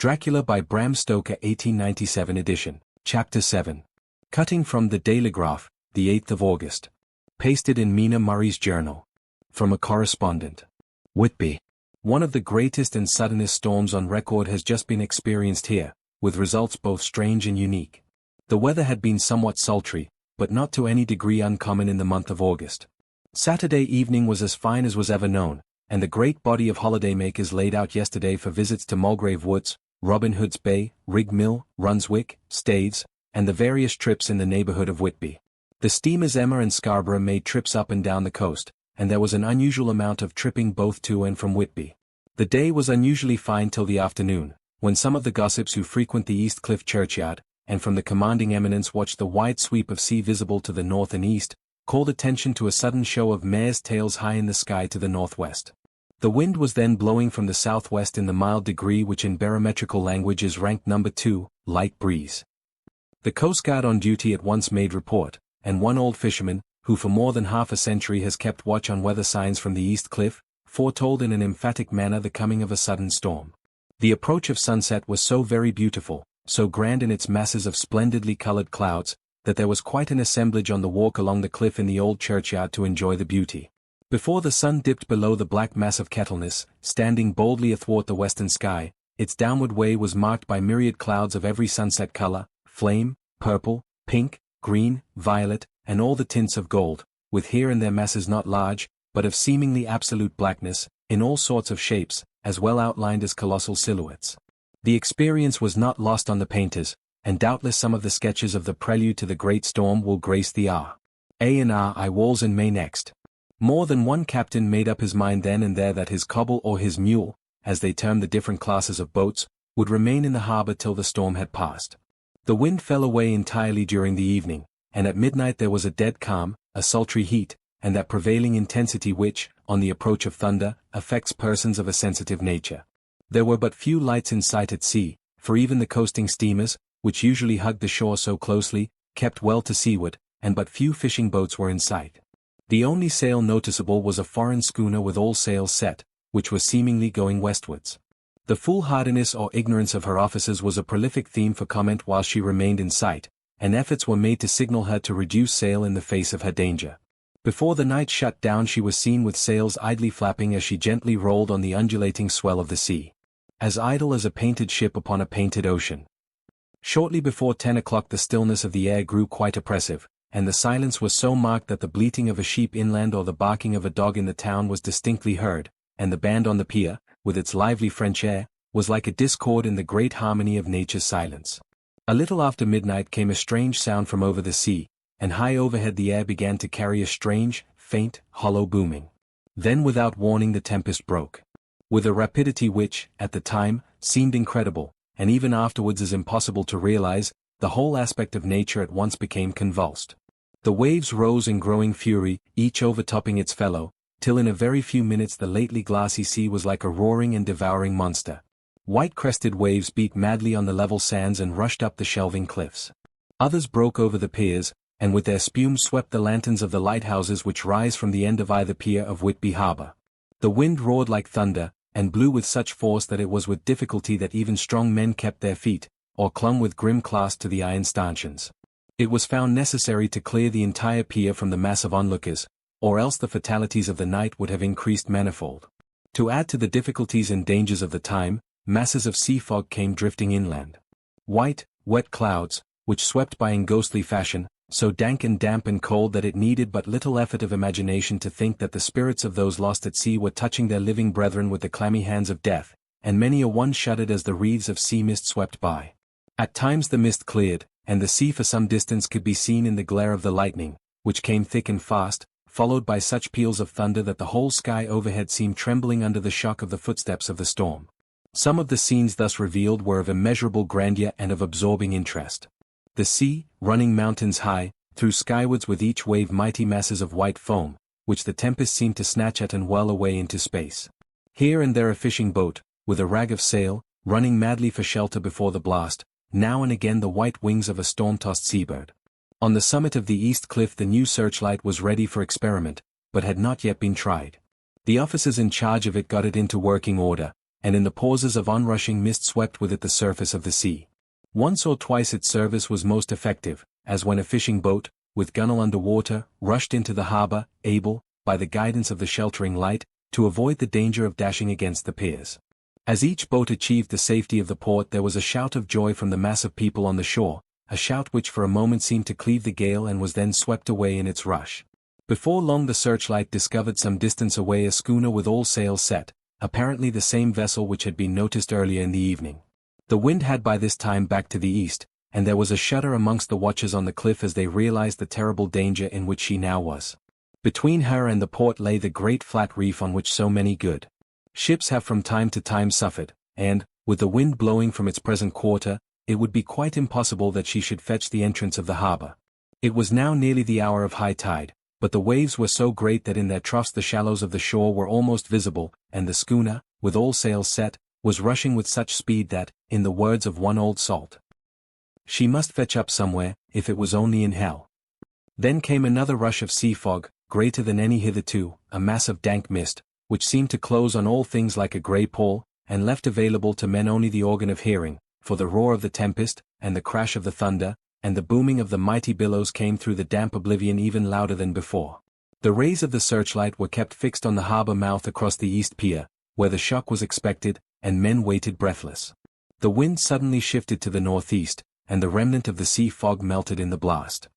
Dracula by Bram Stoker 1897 edition, Chapter 7. Cutting from the Telegraph, the 8th of August. Pasted in Mina Murray's journal. From a correspondent. Whitby. One of the greatest and suddenest storms on record has just been experienced here, with results both strange and unique. The weather had been somewhat sultry, but not to any degree uncommon in the month of August. Saturday evening was as fine as was ever known, and the great body of holidaymakers laid out yesterday for visits to Mulgrave Woods, Robin Hood's Bay, Rig Mill, Runswick, Staithes, and the various trips in the neighborhood of Whitby. The steamers Emma and Scarborough made trips up and down the coast, and there was an unusual amount of tripping both to and from Whitby. The day was unusually fine till the afternoon, when some of the gossips who frequent the East Cliff churchyard, and from the commanding eminence watched the wide sweep of sea visible to the north and east, called attention to a sudden show of mares' tails high in the sky to the northwest. The wind was then blowing from the southwest in the mild degree which in barometrical language is ranked number 2, light breeze. The Coast Guard on duty at once made report, and one old fisherman, who for more than half a century has kept watch on weather signs from the East Cliff, foretold in an emphatic manner the coming of a sudden storm. The approach of sunset was so very beautiful, so grand in its masses of splendidly colored clouds, that there was quite an assemblage on the walk along the cliff in the old churchyard to enjoy the beauty. Before the sun dipped below the black mass of Kettleness, standing boldly athwart the western sky, its downward way was marked by myriad clouds of every sunset color, flame, purple, pink, green, violet, and all the tints of gold, with here and there masses not large, but of seemingly absolute blackness, in all sorts of shapes, as well outlined as colossal silhouettes. The experience was not lost on the painters, and doubtless some of the sketches of the prelude to the great storm will grace the R.A.N.R.I. walls in May next. More than one captain made up his mind then and there that his cobble or his mule, as they termed the different classes of boats, would remain in the harbor till the storm had passed. The wind fell away entirely during the evening, and at midnight there was a dead calm, a sultry heat, and that prevailing intensity which, on the approach of thunder, affects persons of a sensitive nature. There were but few lights in sight at sea, for even the coasting steamers, which usually hugged the shore so closely, kept well to seaward, and but few fishing boats were in sight. The only sail noticeable was a foreign schooner with all sails set, which was seemingly going westwards. The foolhardiness or ignorance of her officers was a prolific theme for comment while she remained in sight, and efforts were made to signal her to reduce sail in the face of her danger. Before the night shut down she was seen with sails idly flapping as she gently rolled on the undulating swell of the sea. As idle as a painted ship upon a painted ocean. Shortly before 10 o'clock the stillness of the air grew quite oppressive, and the silence was so marked that the bleating of a sheep inland or the barking of a dog in the town was distinctly heard, and the band on the pier, with its lively French air, was like a discord in the great harmony of nature's silence. A little after midnight came a strange sound from over the sea, and high overhead the air began to carry a strange, faint, hollow booming. Then without warning the tempest broke. With a rapidity which, at the time, seemed incredible, and even afterwards as impossible to realize, the whole aspect of nature at once became convulsed. The waves rose in growing fury, each overtopping its fellow, till in a very few minutes the lately glassy sea was like a roaring and devouring monster. White-crested waves beat madly on the level sands and rushed up the shelving cliffs. Others broke over the piers, and with their spume swept the lanterns of the lighthouses which rise from the end of either pier of Whitby Harbour. The wind roared like thunder, and blew with such force that it was with difficulty that even strong men kept their feet, or clung with grim clasp to the iron stanchions. It was found necessary to clear the entire pier from the mass of onlookers, or else the fatalities of the night would have increased manifold. To add to the difficulties and dangers of the time, masses of sea fog came drifting inland. White, wet clouds, which swept by in ghostly fashion, so dank and damp and cold that it needed but little effort of imagination to think that the spirits of those lost at sea were touching their living brethren with the clammy hands of death, and many a one shuddered as the wreaths of sea mist swept by. At times the mist cleared, and the sea for some distance could be seen in the glare of the lightning, which came thick and fast, followed by such peals of thunder that the whole sky overhead seemed trembling under the shock of the footsteps of the storm. Some of the scenes thus revealed were of immeasurable grandeur and of absorbing interest. The sea, running mountains high, threw skywards with each wave mighty masses of white foam, which the tempest seemed to snatch at and whirl away into space. Here and there a fishing boat, with a rag of sail, running madly for shelter before the blast, now and again the white wings of a storm-tossed seabird. On the summit of the east cliff the new searchlight was ready for experiment, but had not yet been tried. The officers in charge of it got it into working order, and in the pauses of onrushing mist swept with it the surface of the sea. Once or twice its service was most effective, as when a fishing boat, with gunwale under water, rushed into the harbor, able, by the guidance of the sheltering light, to avoid the danger of dashing against the piers. As each boat achieved the safety of the port, there was a shout of joy from the mass of people on the shore, a shout which for a moment seemed to cleave the gale and was then swept away in its rush. Before long the searchlight discovered some distance away a schooner with all sails set, apparently the same vessel which had been noticed earlier in the evening. The wind had by this time backed to the east, and there was a shudder amongst the watchers on the cliff as they realized the terrible danger in which she now was. Between her and the port lay the great flat reef on which so many good ships have from time to time suffered, and, with the wind blowing from its present quarter, it would be quite impossible that she should fetch the entrance of the harbor. It was now nearly the hour of high tide, but the waves were so great that in their troughs the shallows of the shore were almost visible, and the schooner, with all sails set, was rushing with such speed that, in the words of one old salt, she must fetch up somewhere, if it was only in hell. Then came another rush of sea fog, greater than any hitherto, a mass of dank mist, which seemed to close on all things like a grey pall, and left available to men only the organ of hearing, for the roar of the tempest, and the crash of the thunder, and the booming of the mighty billows came through the damp oblivion even louder than before. The rays of the searchlight were kept fixed on the harbor mouth across the east pier, where the shock was expected, and men waited breathless. The wind suddenly shifted to the northeast, and the remnant of the sea fog melted in the blast.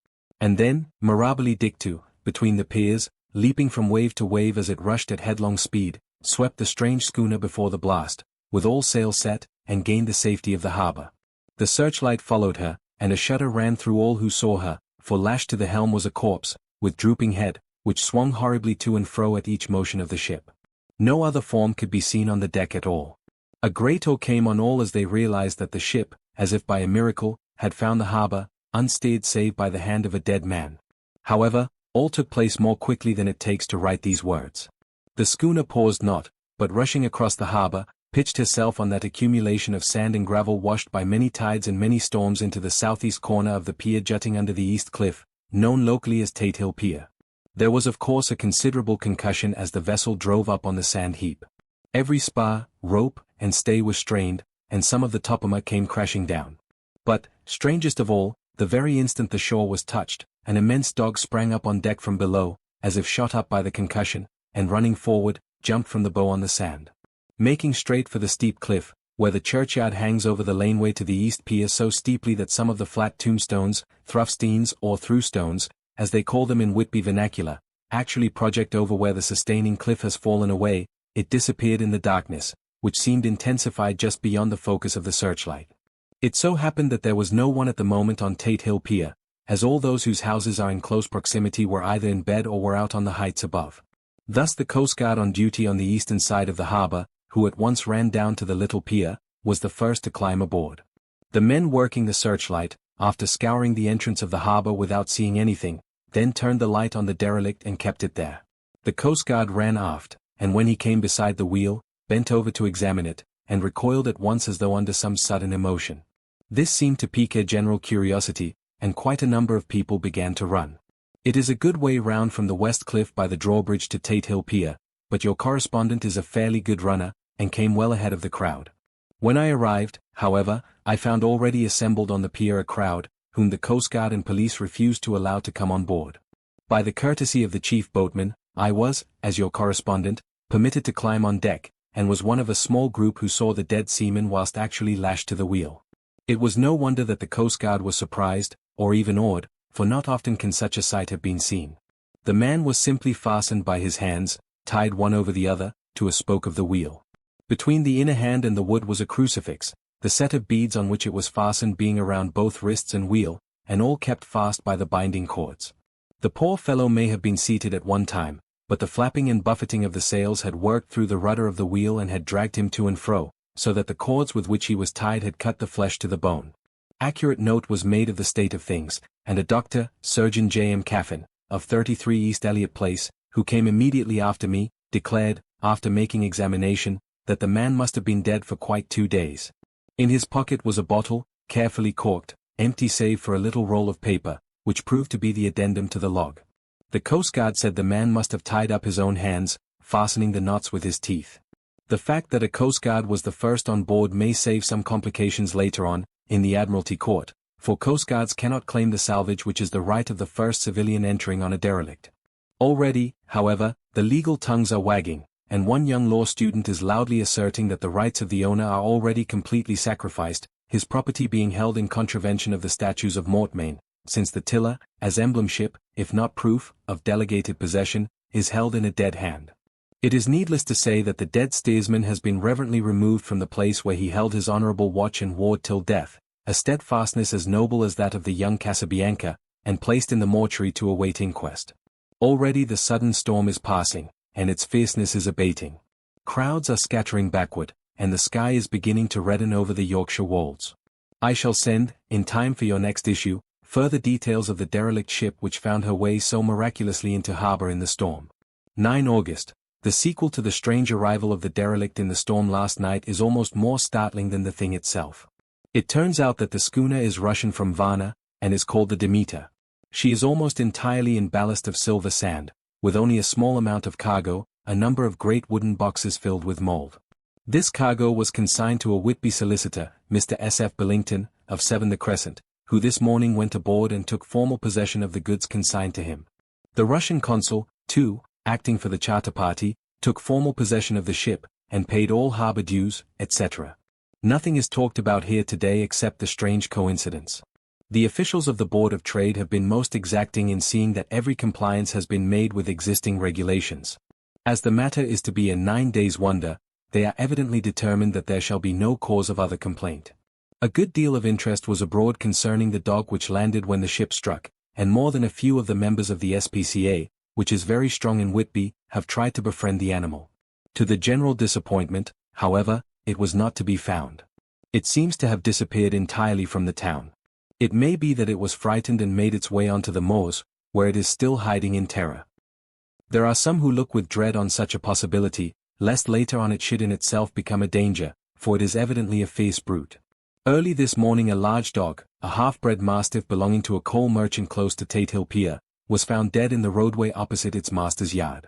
And then, mirabile dictu, between the piers, leaping from wave to wave as it rushed at headlong speed, swept the strange schooner before the blast, with all sails set, and gained the safety of the harbor. The searchlight followed her, and a shudder ran through all who saw her, for lashed to the helm was a corpse, with drooping head, which swung horribly to and fro at each motion of the ship. No other form could be seen on the deck at all. A great awe came on all as they realized that the ship, as if by a miracle, had found the harbor, unsteered save by the hand of a dead man. However, all took place more quickly than it takes to write these words. The schooner paused not, but rushing across the harbor, pitched herself on that accumulation of sand and gravel washed by many tides and many storms into the southeast corner of the pier jutting under the east cliff, known locally as Tate Hill Pier. There was of course a considerable concussion as the vessel drove up on the sand heap. Every spar, rope, and stay was strained, and some of the topama came crashing down. But, strangest of all, the very instant the shore was touched, an immense dog sprang up on deck from below, as if shot up by the concussion, and running forward, jumped from the bow on the sand. Making straight for the steep cliff, where the churchyard hangs over the laneway to the east pier so steeply that some of the flat tombstones, thruffsteins or throughstones, as they call them in Whitby vernacular, actually project over where the sustaining cliff has fallen away, it disappeared in the darkness, which seemed intensified just beyond the focus of the searchlight. It so happened that there was no one at the moment on Tate Hill Pier, as all those whose houses are in close proximity were either in bed or were out on the heights above. Thus the Coast Guard on duty on the eastern side of the harbor, who at once ran down to the little pier, was the first to climb aboard. The men working the searchlight, after scouring the entrance of the harbor without seeing anything, then turned the light on the derelict and kept it there. The Coast Guard ran aft, and when he came beside the wheel, bent over to examine it, and recoiled at once as though under some sudden emotion. This seemed to pique a general curiosity, and quite a number of people began to run. It is a good way round from the west cliff by the drawbridge to Tate Hill Pier, but your correspondent is a fairly good runner, and came well ahead of the crowd. When I arrived, however, I found already assembled on the pier a crowd, whom the Coast Guard and police refused to allow to come on board. By the courtesy of the chief boatman, I was, as your correspondent, permitted to climb on deck, and was one of a small group who saw the dead seaman whilst actually lashed to the wheel. It was no wonder that the Coast Guard was surprised, or even awed, for not often can such a sight have been seen. The man was simply fastened by his hands, tied one over the other, to a spoke of the wheel. Between the inner hand and the wood was a crucifix, the set of beads on which it was fastened being around both wrists and wheel, and all kept fast by the binding cords. The poor fellow may have been seated at one time, but the flapping and buffeting of the sails had worked through the rudder of the wheel and had dragged him to and fro, so that the cords with which he was tied had cut the flesh to the bone. Accurate note was made of the state of things, and a doctor, Surgeon J. M. Caffin, of 33 East Elliot Place, who came immediately after me, declared, after making examination, that the man must have been dead for quite 2 days. In his pocket was a bottle, carefully corked, empty save for a little roll of paper, which proved to be the addendum to the log. The Coast Guard said the man must have tied up his own hands, fastening the knots with his teeth. The fact that a Coast Guard was the first on board may save some complications later on, in the Admiralty Court, for Coast Guards cannot claim the salvage which is the right of the first civilian entering on a derelict. Already, however, the legal tongues are wagging, and one young law student is loudly asserting that the rights of the owner are already completely sacrificed, his property being held in contravention of the statutes of mortmain, since the tiller, as emblem ship, if not proof, of delegated possession, is held in a dead hand. It is needless to say that the dead steersman has been reverently removed from the place where he held his honorable watch and ward till death, a steadfastness as noble as that of the young Casabianca, and placed in the mortuary to await inquest. Already the sudden storm is passing, and its fierceness is abating. Crowds are scattering backward, and the sky is beginning to redden over the Yorkshire wolds. I shall send, in time for your next issue, further details of the derelict ship which found her way so miraculously into harbour in the storm. 9 August. The sequel to the strange arrival of the derelict in the storm last night is almost more startling than the thing itself. It turns out that the schooner is Russian from Varna, and is called the Demeter. She is almost entirely in ballast of silver sand, with only a small amount of cargo, a number of great wooden boxes filled with mould. This cargo was consigned to a Whitby solicitor, Mr. S. F. Billington, of 7 the Crescent, who this morning went aboard and took formal possession of the goods consigned to him. The Russian consul, too, acting for the charter party, took formal possession of the ship, and paid all harbour dues, etc. Nothing is talked about here today except the strange coincidence. The officials of the Board of Trade have been most exacting in seeing that every compliance has been made with existing regulations. As the matter is to be a 9 days' wonder, they are evidently determined that there shall be no cause of other complaint. A good deal of interest was abroad concerning the dog which landed when the ship struck, and more than a few of the members of the SPCA, which is very strong in Whitby, have tried to befriend the animal. To the general disappointment, however, it was not to be found. It seems to have disappeared entirely from the town. It may be that it was frightened and made its way onto the moors, where it is still hiding in terror. There are some who look with dread on such a possibility, lest later on it should in itself become a danger, for it is evidently a fierce brute. Early this morning a large dog, a half-bred mastiff belonging to a coal merchant close to Tate Hill Pier, was found dead in the roadway opposite its master's yard.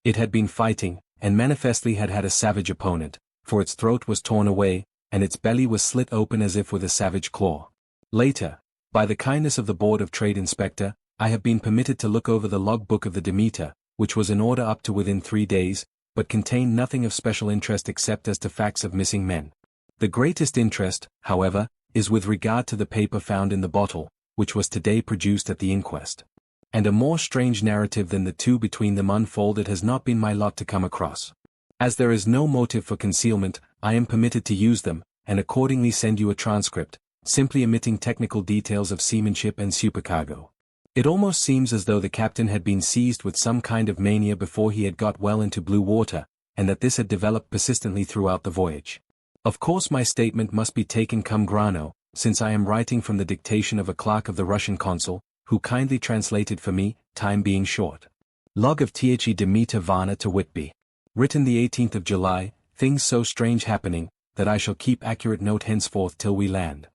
It had been fighting, and manifestly had had a savage opponent, for its throat was torn away, and its belly was slit open as if with a savage claw. Later, by the kindness of the Board of Trade Inspector, I have been permitted to look over the log book of the Demeter, which was in order up to within 3 days, but contained nothing of special interest except as to facts of missing men. The greatest interest, however, is with regard to the paper found in the bottle, which was today produced at the inquest. And a more strange narrative than the two between them unfolded has not been my lot to come across. As there is no motive for concealment, I am permitted to use them, and accordingly send you a transcript, simply omitting technical details of seamanship and supercargo. It almost seems as though the captain had been seized with some kind of mania before he had got well into blue water, and that this had developed persistently throughout the voyage. Of course my statement must be taken cum grano, since I am writing from the dictation of a clerk of the Russian consul, who kindly translated for me, time being short. Log of The Demeter Varna to Whitby. Written the 18th of July, things so strange happening, that I shall keep accurate note henceforth till we land.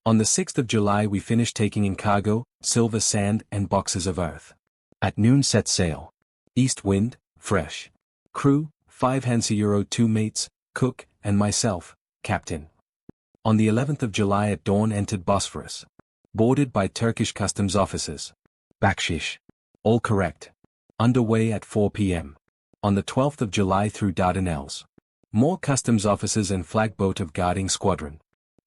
On the 6th of July we finished taking in cargo, silver sand and boxes of earth. At noon set sail. East wind, fresh. Crew, 5 hands euro 2 mates, cook, and myself, captain. On the 11th of July at dawn entered Bosphorus. Boarded by Turkish customs officers. Bakshish. All correct. Underway at 4 p.m. On the 12th of July through Dardanelles. More customs officers and flagboat of guarding squadron.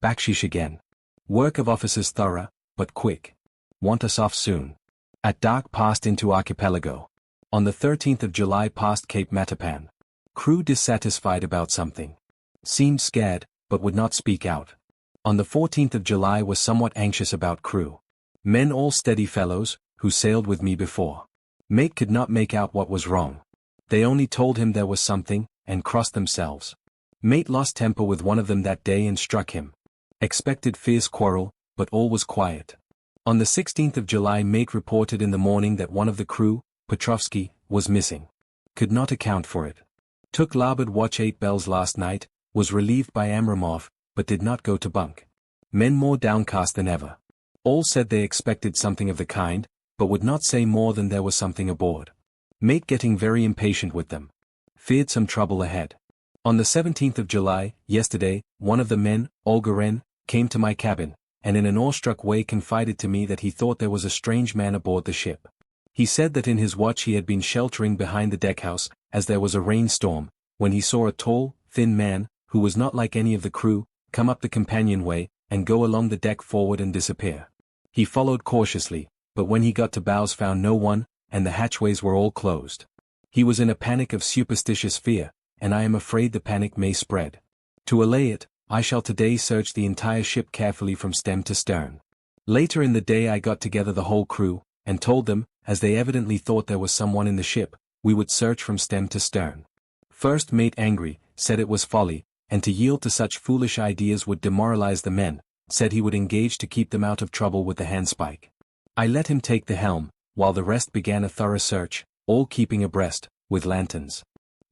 Bakshish again. Work of officers thorough, but quick. Want us off soon. At dark passed into archipelago. On the 13th of July past Cape Matapan. Crew dissatisfied about something. Seemed scared, but would not speak out. On the 14th of July was somewhat anxious about crew. Men all steady fellows, who sailed with me before. Mate could not make out what was wrong. They only told him there was something, and crossed themselves. Mate lost temper with one of them that day and struck him. Expected fierce quarrel, but all was quiet. On the 16th of July mate reported in the morning that one of the crew, Petrovsky, was missing. Could not account for it. Took larboard watch 8 bells last night, was relieved by Amramov, but did not go to bunk. Men more downcast than ever. All said they expected something of the kind, but would not say more than there was something aboard. Mate getting very impatient with them. Feared some trouble ahead. On the 17th of July, yesterday, one of the men, Olgaren, came to my cabin, and in an awestruck way confided to me that he thought there was a strange man aboard the ship. He said that in his watch he had been sheltering behind the deckhouse, as there was a rainstorm, when he saw a tall, thin man, who was not like any of the crew, come up the companionway, and go along the deck forward and disappear. He followed cautiously, but when he got to bows found no one, and the hatchways were all closed. He was in a panic of superstitious fear, and I am afraid the panic may spread. To allay it, I shall today search the entire ship carefully from stem to stern. Later in the day I got together the whole crew, and told them, as they evidently thought there was someone in the ship, we would search from stem to stern. First mate, angry, said it was folly, and to yield to such foolish ideas would demoralize the men, said he would engage to keep them out of trouble with the handspike. I let him take the helm, while the rest began a thorough search, all keeping abreast, with lanterns.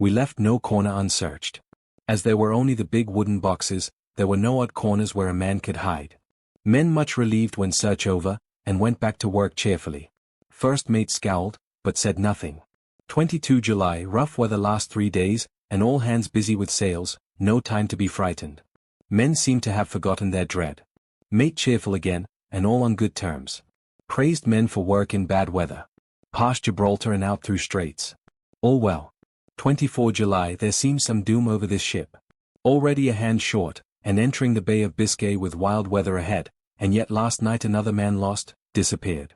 We left no corner unsearched. As there were only the big wooden boxes, there were no odd corners where a man could hide. Men much relieved when search over, and went back to work cheerfully. First mate scowled, but said nothing. 22 July, rough weather last 3 days, and all hands busy with sails, no time to be frightened. Men seemed to have forgotten their dread. Mate cheerful again, and all on good terms. Praised men for work in bad weather. Past Gibraltar and out through straits. All well. 24 July, there seems some doom over this ship. Already a hand short, and entering the Bay of Biscay with wild weather ahead, and yet last night another man lost, disappeared.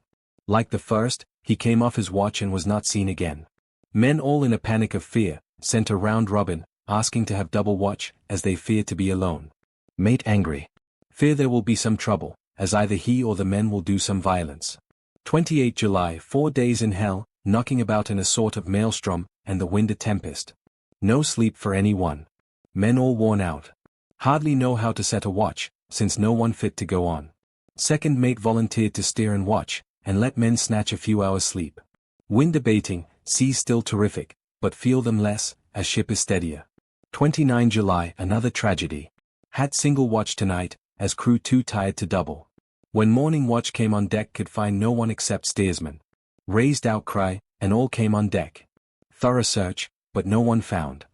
Like the first, he came off his watch and was not seen again. Men all in a panic of fear, sent a round robin, asking to have double watch, as they fear to be alone. Mate angry. Fear there will be some trouble, as either he or the men will do some violence. 28 July, 4 days in hell, knocking about in a sort of maelstrom, and the wind a tempest. No sleep for any one. Men all worn out. Hardly know how to set a watch, since no one fit to go on. Second mate volunteered to steer and watch, and let men snatch a few hours sleep. Wind abating, seas still terrific, but feel them less, as ship is steadier. 29 July, another tragedy. Had single watch tonight, as crew too tired to double. When morning watch came on deck could find no one except steersman. Raised outcry, and all came on deck. Thorough search, but no one found.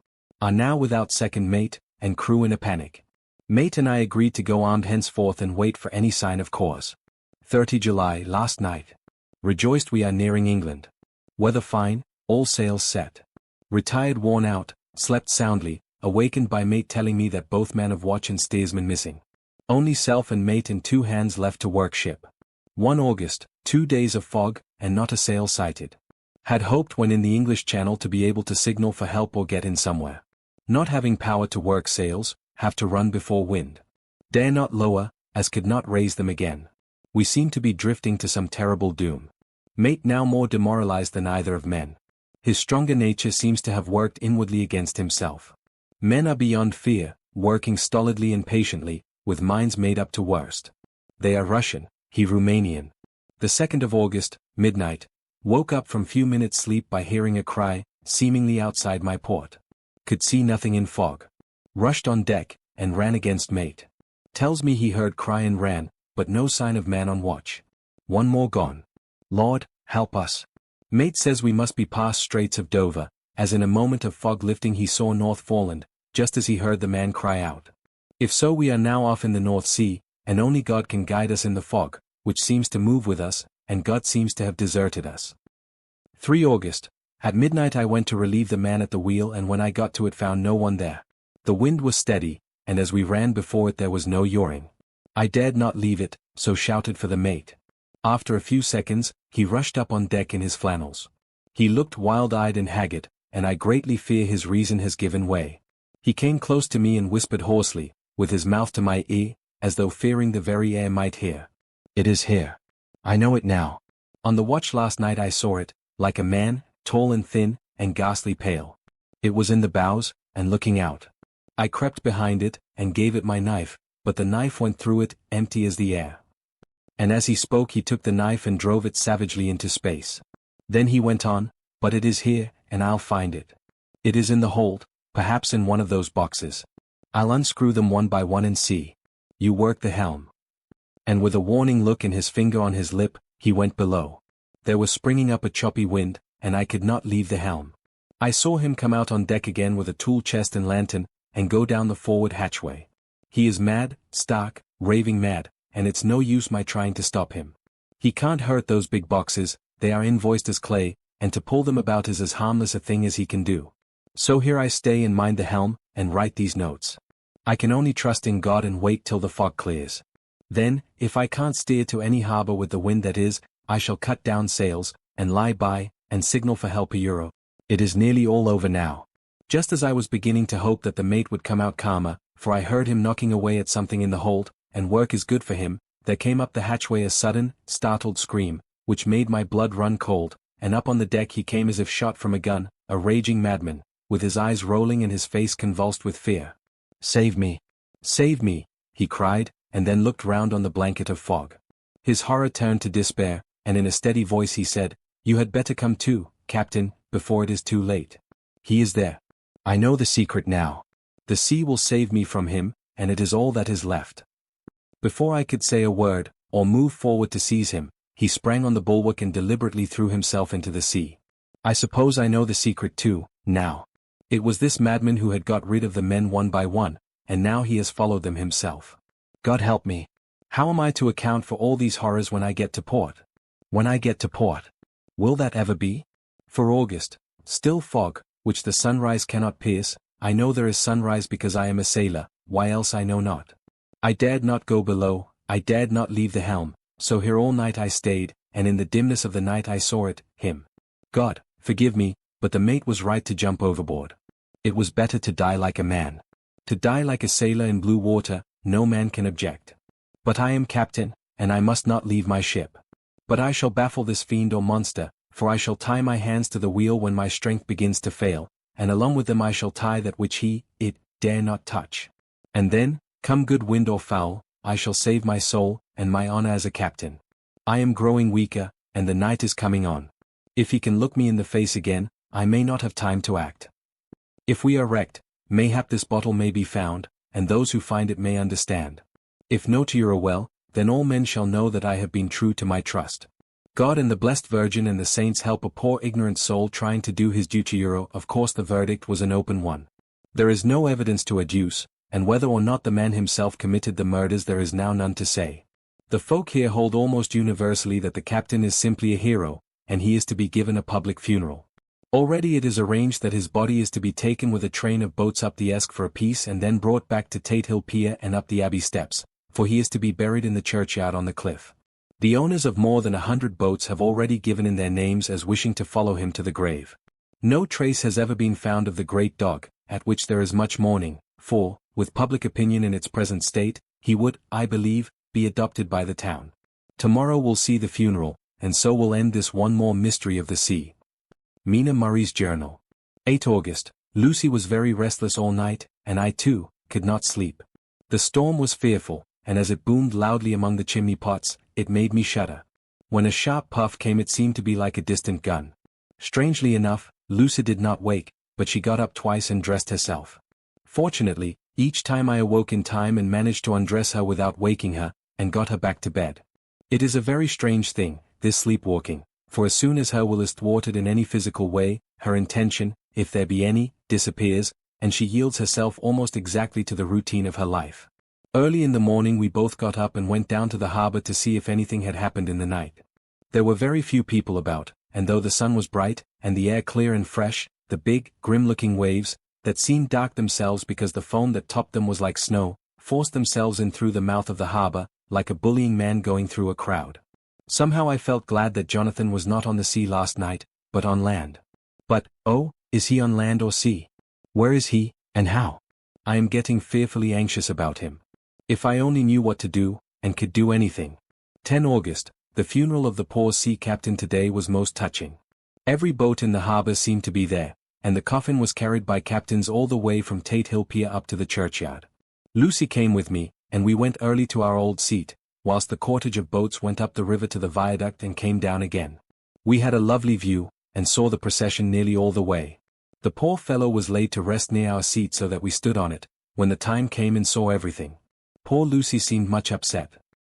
Are now without second mate, and crew in a panic. Mate and I agreed to go armed henceforth and wait for any sign of cause. 30 July, last night. Rejoiced we are nearing England. Weather fine, all sails set. Retired worn out, slept soundly, awakened by mate telling me that both man of watch and steersman missing. Only self and mate and 2 hands left to work ship. 1 August, 2 days of fog, and not a sail sighted. Had hoped when in the English Channel to be able to signal for help or get in somewhere. Not having power to work sails, have to run before wind. Dare not lower, as could not raise them again. We seem to be drifting to some terrible doom. Mate now more demoralized than either of men. His stronger nature seems to have worked inwardly against himself. Men are beyond fear, working stolidly and patiently, with minds made up to worst. They are Russian, he Romanian. The 2nd of August, midnight, woke up from few minutes sleep by hearing a cry, seemingly outside my port. Could see nothing in fog. Rushed on deck, and ran against mate. Tells me he heard cry and ran, but no sign of man on watch. 1 more gone. Lord, help us. Mate says we must be past Straits of Dover, as in a moment of fog lifting he saw North Foreland, just as he heard the man cry out. If so we are now off in the North Sea, and only God can guide us in the fog, which seems to move with us, and God seems to have deserted us. 3 August. At midnight I went to relieve the man at the wheel and when I got to it found no one there. The wind was steady, and as we ran before it there was no yawing. I dared not leave it, so shouted for the mate. After a few seconds, he rushed up on deck in his flannels. He looked wild-eyed and haggard, and I greatly fear his reason has given way. He came close to me and whispered hoarsely, with his mouth to my ear, as though fearing the very air might hear. It is here. I know it now. On the watch last night I saw it, like a man, tall and thin, and ghastly pale. It was in the bows, and looking out. I crept behind it, and gave it my knife, but the knife went through it, empty as the air. And as he spoke he took the knife and drove it savagely into space. Then he went on, but it is here, and I'll find it. It is in the hold, perhaps in one of those boxes. I'll unscrew them one by one and see. You work the helm. And with a warning look and his finger on his lip, he went below. There was springing up a choppy wind, and I could not leave the helm. I saw him come out on deck again with a tool chest and lantern, and go down the forward hatchway. He is mad, stark, raving mad, and it's no use my trying to stop him. He can't hurt those big boxes, they are invoiced as clay, and to pull them about is as harmless a thing as he can do. So here I stay and mind the helm, and write these notes. I can only trust in God and wait till the fog clears. Then, if I can't steer to any harbor with the wind that is, I shall cut down sails, and lie by, and signal for help. Euro. It is nearly all over now. Just as I was beginning to hope that the mate would come out calmer, for I heard him knocking away at something in the hold, and work is good for him, there came up the hatchway a sudden, startled scream, which made my blood run cold, and up on the deck he came as if shot from a gun, a raging madman, with his eyes rolling and his face convulsed with fear. "Save me! Save me!" he cried, and then looked round on the blanket of fog. His horror turned to despair, and in a steady voice he said, "You had better come too, Captain, before it is too late. He is there. I know the secret now. The sea will save me from him, and it is all that is left." Before I could say a word, or move forward to seize him, he sprang on the bulwark and deliberately threw himself into the sea. I suppose I know the secret too, now. It was this madman who had got rid of the men one by one, and now he has followed them himself. God help me. How am I to account for all these horrors when I get to port? When I get to port. Will that ever be? For August, still fog, which the sunrise cannot pierce. I know there is sunrise because I am a sailor, why else I know not. I dared not go below, I dared not leave the helm, so here all night I stayed, and in the dimness of the night I saw it, him. God, forgive me, but the mate was right to jump overboard. It was better to die like a man. To die like a sailor in blue water, no man can object. But I am captain, and I must not leave my ship. But I shall baffle this fiend or monster, for I shall tie my hands to the wheel when my strength begins to fail, and along with them I shall tie that which it, dare not touch. And then, come good wind or foul, I shall save my soul, and my honor as a captain. I am growing weaker, and the night is coming on. If he can look me in the face again, I may not have time to act. If we are wrecked, mayhap this bottle may be found, and those who find it may understand. If no to well, then all men shall know that I have been true to my trust. God and the blessed Virgin and the saints help a poor ignorant soul trying to do his duty. Of course the verdict was an open one. There is no evidence to adduce, and whether or not the man himself committed the murders there is now none to say. The folk here hold almost universally that the captain is simply a hero, and he is to be given a public funeral. Already it is arranged that his body is to be taken with a train of boats up the Esk for a piece and then brought back to Tate Hill Pier and up the Abbey steps, for he is to be buried in the churchyard on the cliff. The owners of more than 100 boats have already given in their names as wishing to follow him to the grave. No trace has ever been found of the great dog, at which there is much mourning, for, with public opinion in its present state, he would, I believe, be adopted by the town. Tomorrow will see the funeral, and so will end this one more mystery of the sea. Mina Murray's Journal. 8 August. Lucy was very restless all night, and I too, could not sleep. The storm was fearful, and as it boomed loudly among the chimney pots, it made me shudder. When a sharp puff came it seemed to be like a distant gun. Strangely enough, Lucy did not wake, but she got up twice and dressed herself. Fortunately, each time I awoke in time and managed to undress her without waking her, and got her back to bed. It is a very strange thing, this sleepwalking, for as soon as her will is thwarted in any physical way, her intention, if there be any, disappears, and she yields herself almost exactly to the routine of her life. Early in the morning we both got up and went down to the harbor to see if anything had happened in the night. There were very few people about, and though the sun was bright, and the air clear and fresh, the big, grim-looking waves, that seemed dark themselves because the foam that topped them was like snow, forced themselves in through the mouth of the harbor, like a bullying man going through a crowd. Somehow I felt glad that Jonathan was not on the sea last night, but on land. But, oh, is he on land or sea? Where is he, and how? I am getting fearfully anxious about him. If I only knew what to do, and could do anything. 10 August, the funeral of the poor sea captain today was most touching. Every boat in the harbor seemed to be there, and the coffin was carried by captains all the way from Tate Hill Pier up to the churchyard. Lucy came with me, and we went early to our old seat, whilst the cortege of boats went up the river to the viaduct and came down again. We had a lovely view, and saw the procession nearly all the way. The poor fellow was laid to rest near our seat so that we stood on it, when the time came and saw everything. Poor Lucy seemed much upset.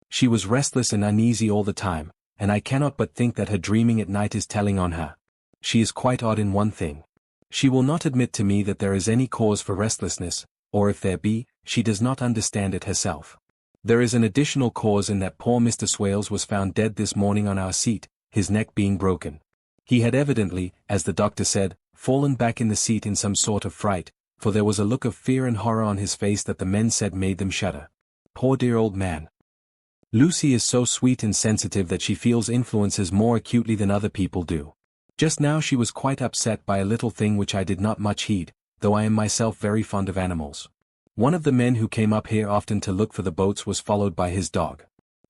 She was restless and uneasy all the time, and I cannot but think that her dreaming at night is telling on her. She is quite odd in one thing. She will not admit to me that there is any cause for restlessness, or if there be, she does not understand it herself. There is an additional cause in that poor Mr. Swales was found dead this morning on our seat, his neck being broken. He had evidently, as the doctor said, fallen back in the seat in some sort of fright, for there was a look of fear and horror on his face that the men said made them shudder. Poor dear old man. Lucy is so sweet and sensitive that she feels influences more acutely than other people do. Just now she was quite upset by a little thing which I did not much heed, though I am myself very fond of animals. One of the men who came up here often to look for the boats was followed by his dog.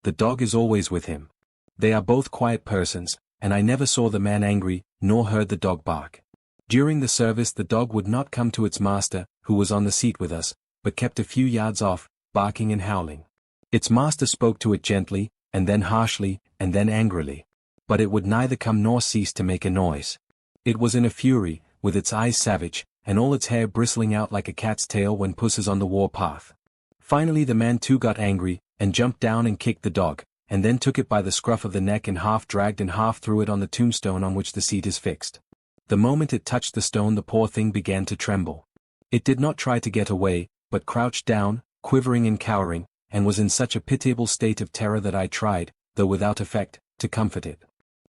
The dog is always with him. They are both quiet persons, and I never saw the man angry, nor heard the dog bark. During the service the dog would not come to its master, who was on the seat with us, but kept a few yards off, barking and howling. Its master spoke to it gently, and then harshly, and then angrily. But it would neither come nor cease to make a noise. It was in a fury, with its eyes savage, and all its hair bristling out like a cat's tail when puss is on the war-path. Finally the man too got angry, and jumped down and kicked the dog, and then took it by the scruff of the neck and half dragged and half threw it on the tombstone on which the seat is fixed. The moment it touched the stone the poor thing began to tremble. It did not try to get away, but crouched down, quivering and cowering, and was in such a pitiable state of terror that I tried, though without effect, to comfort it.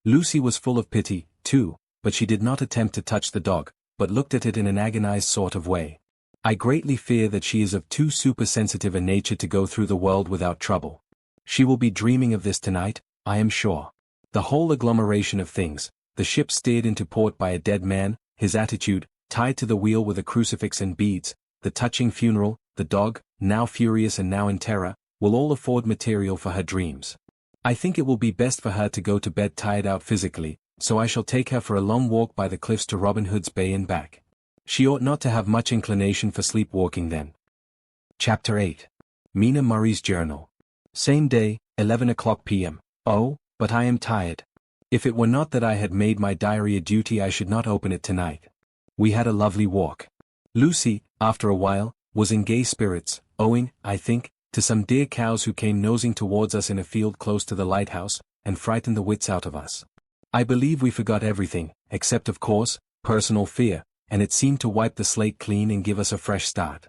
Lucy was full of pity, too, but she did not attempt to touch the dog, but looked at it in an agonized sort of way. I greatly fear that she is of too supersensitive a nature to go through the world without trouble. She will be dreaming of this tonight, I am sure. The whole agglomeration of things, the ship steered into port by a dead man, his attitude, tied to the wheel with a crucifix and beads, the touching funeral, the dog, now furious and now in terror, will all afford material for her dreams. I think it will be best for her to go to bed tired out physically, so I shall take her for a long walk by the cliffs to Robin Hood's Bay and back. She ought not to have much inclination for sleepwalking then. Chapter 8. Mina Murray's Journal. Same day, 11 o'clock p.m. Oh, but I am tired. If it were not that I had made my diary a duty I should not open it tonight. We had a lovely walk. Lucy, after a while, was in gay spirits, owing, I think, to some dear cows who came nosing towards us in a field close to the lighthouse, and frightened the wits out of us. I believe we forgot everything, except of course, personal fear, and it seemed to wipe the slate clean and give us a fresh start.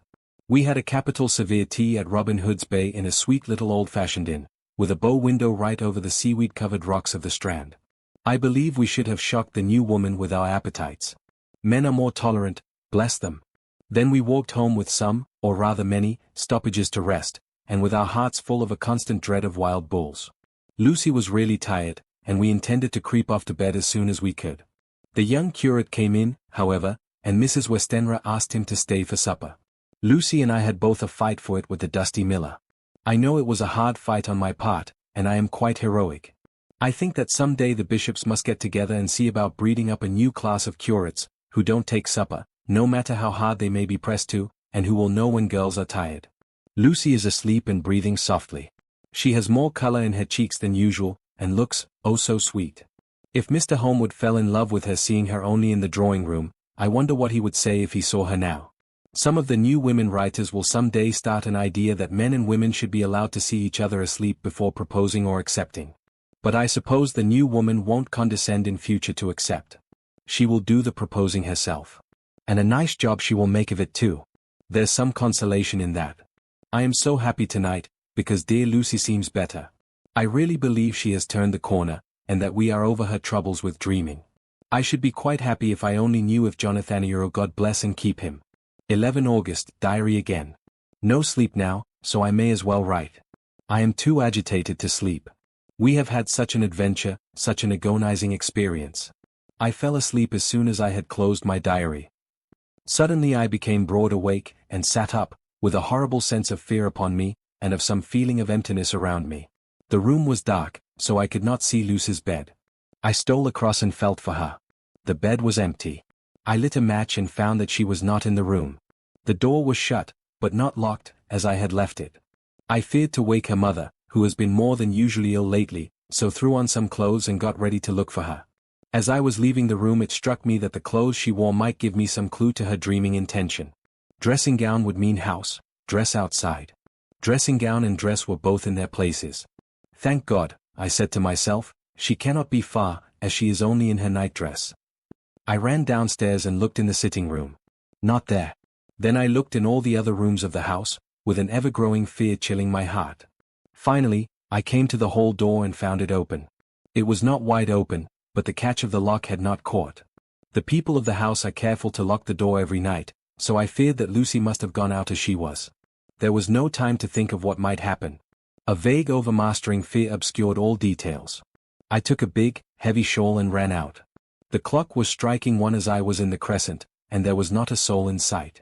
We had a capital severe tea at Robin Hood's Bay in a sweet little old-fashioned inn, with a bow window right over the seaweed-covered rocks of the Strand. I believe we should have shocked the new woman with our appetites. Men are more tolerant, bless them. Then we walked home with some, or rather many, stoppages to rest, and with our hearts full of a constant dread of wild bulls. Lucy was really tired, and we intended to creep off to bed as soon as we could. The young curate came in, however, and Mrs. Westenra asked him to stay for supper. Lucy and I had both a fight for it with the dusty miller. I know it was a hard fight on my part, and I am quite heroic. I think that some day the bishops must get together and see about breeding up a new class of curates, who don't take supper, no matter how hard they may be pressed to, and who will know when girls are tired. Lucy is asleep and breathing softly. She has more color in her cheeks than usual, and looks, oh so sweet. If Mr. Homewood fell in love with her seeing her only in the drawing-room, I wonder what he would say if he saw her now. Some of the new women writers will some day start an idea that men and women should be allowed to see each other asleep before proposing or accepting. But I suppose the new woman won't condescend in future to accept. She will do the proposing herself. And a nice job she will make of it too. There's some consolation in that. I am so happy tonight, because dear Lucy seems better. I really believe she has turned the corner, and that we are over her troubles with dreaming. I should be quite happy if I only knew if Jonathan God bless and keep him. 11 August, diary again. No sleep now, so I may as well write. I am too agitated to sleep. We have had such an adventure, such an agonizing experience. I fell asleep as soon as I had closed my diary. Suddenly I became broad awake, and sat up, with a horrible sense of fear upon me, and of some feeling of emptiness around me. The room was dark, so I could not see Lucy's bed. I stole across and felt for her. The bed was empty. I lit a match and found that she was not in the room. The door was shut, but not locked, as I had left it. I feared to wake her mother, who has been more than usually ill lately, so threw on some clothes and got ready to look for her. As I was leaving the room it struck me that the clothes she wore might give me some clue to her dreaming intention. Dressing gown would mean house, dress outside. Dressing gown and dress were both in their places. Thank God, I said to myself, she cannot be far, as she is only in her nightdress. I ran downstairs and looked in the sitting room. Not there. Then I looked in all the other rooms of the house, with an ever-growing fear chilling my heart. Finally, I came to the hall door and found it open. It was not wide open, but the catch of the lock had not caught. The people of the house are careful to lock the door every night, so I feared that Lucy must have gone out as she was. There was no time to think of what might happen. A vague overmastering fear obscured all details. I took a big, heavy shawl and ran out. The clock was striking 1 as I was in the crescent, and there was not a soul in sight.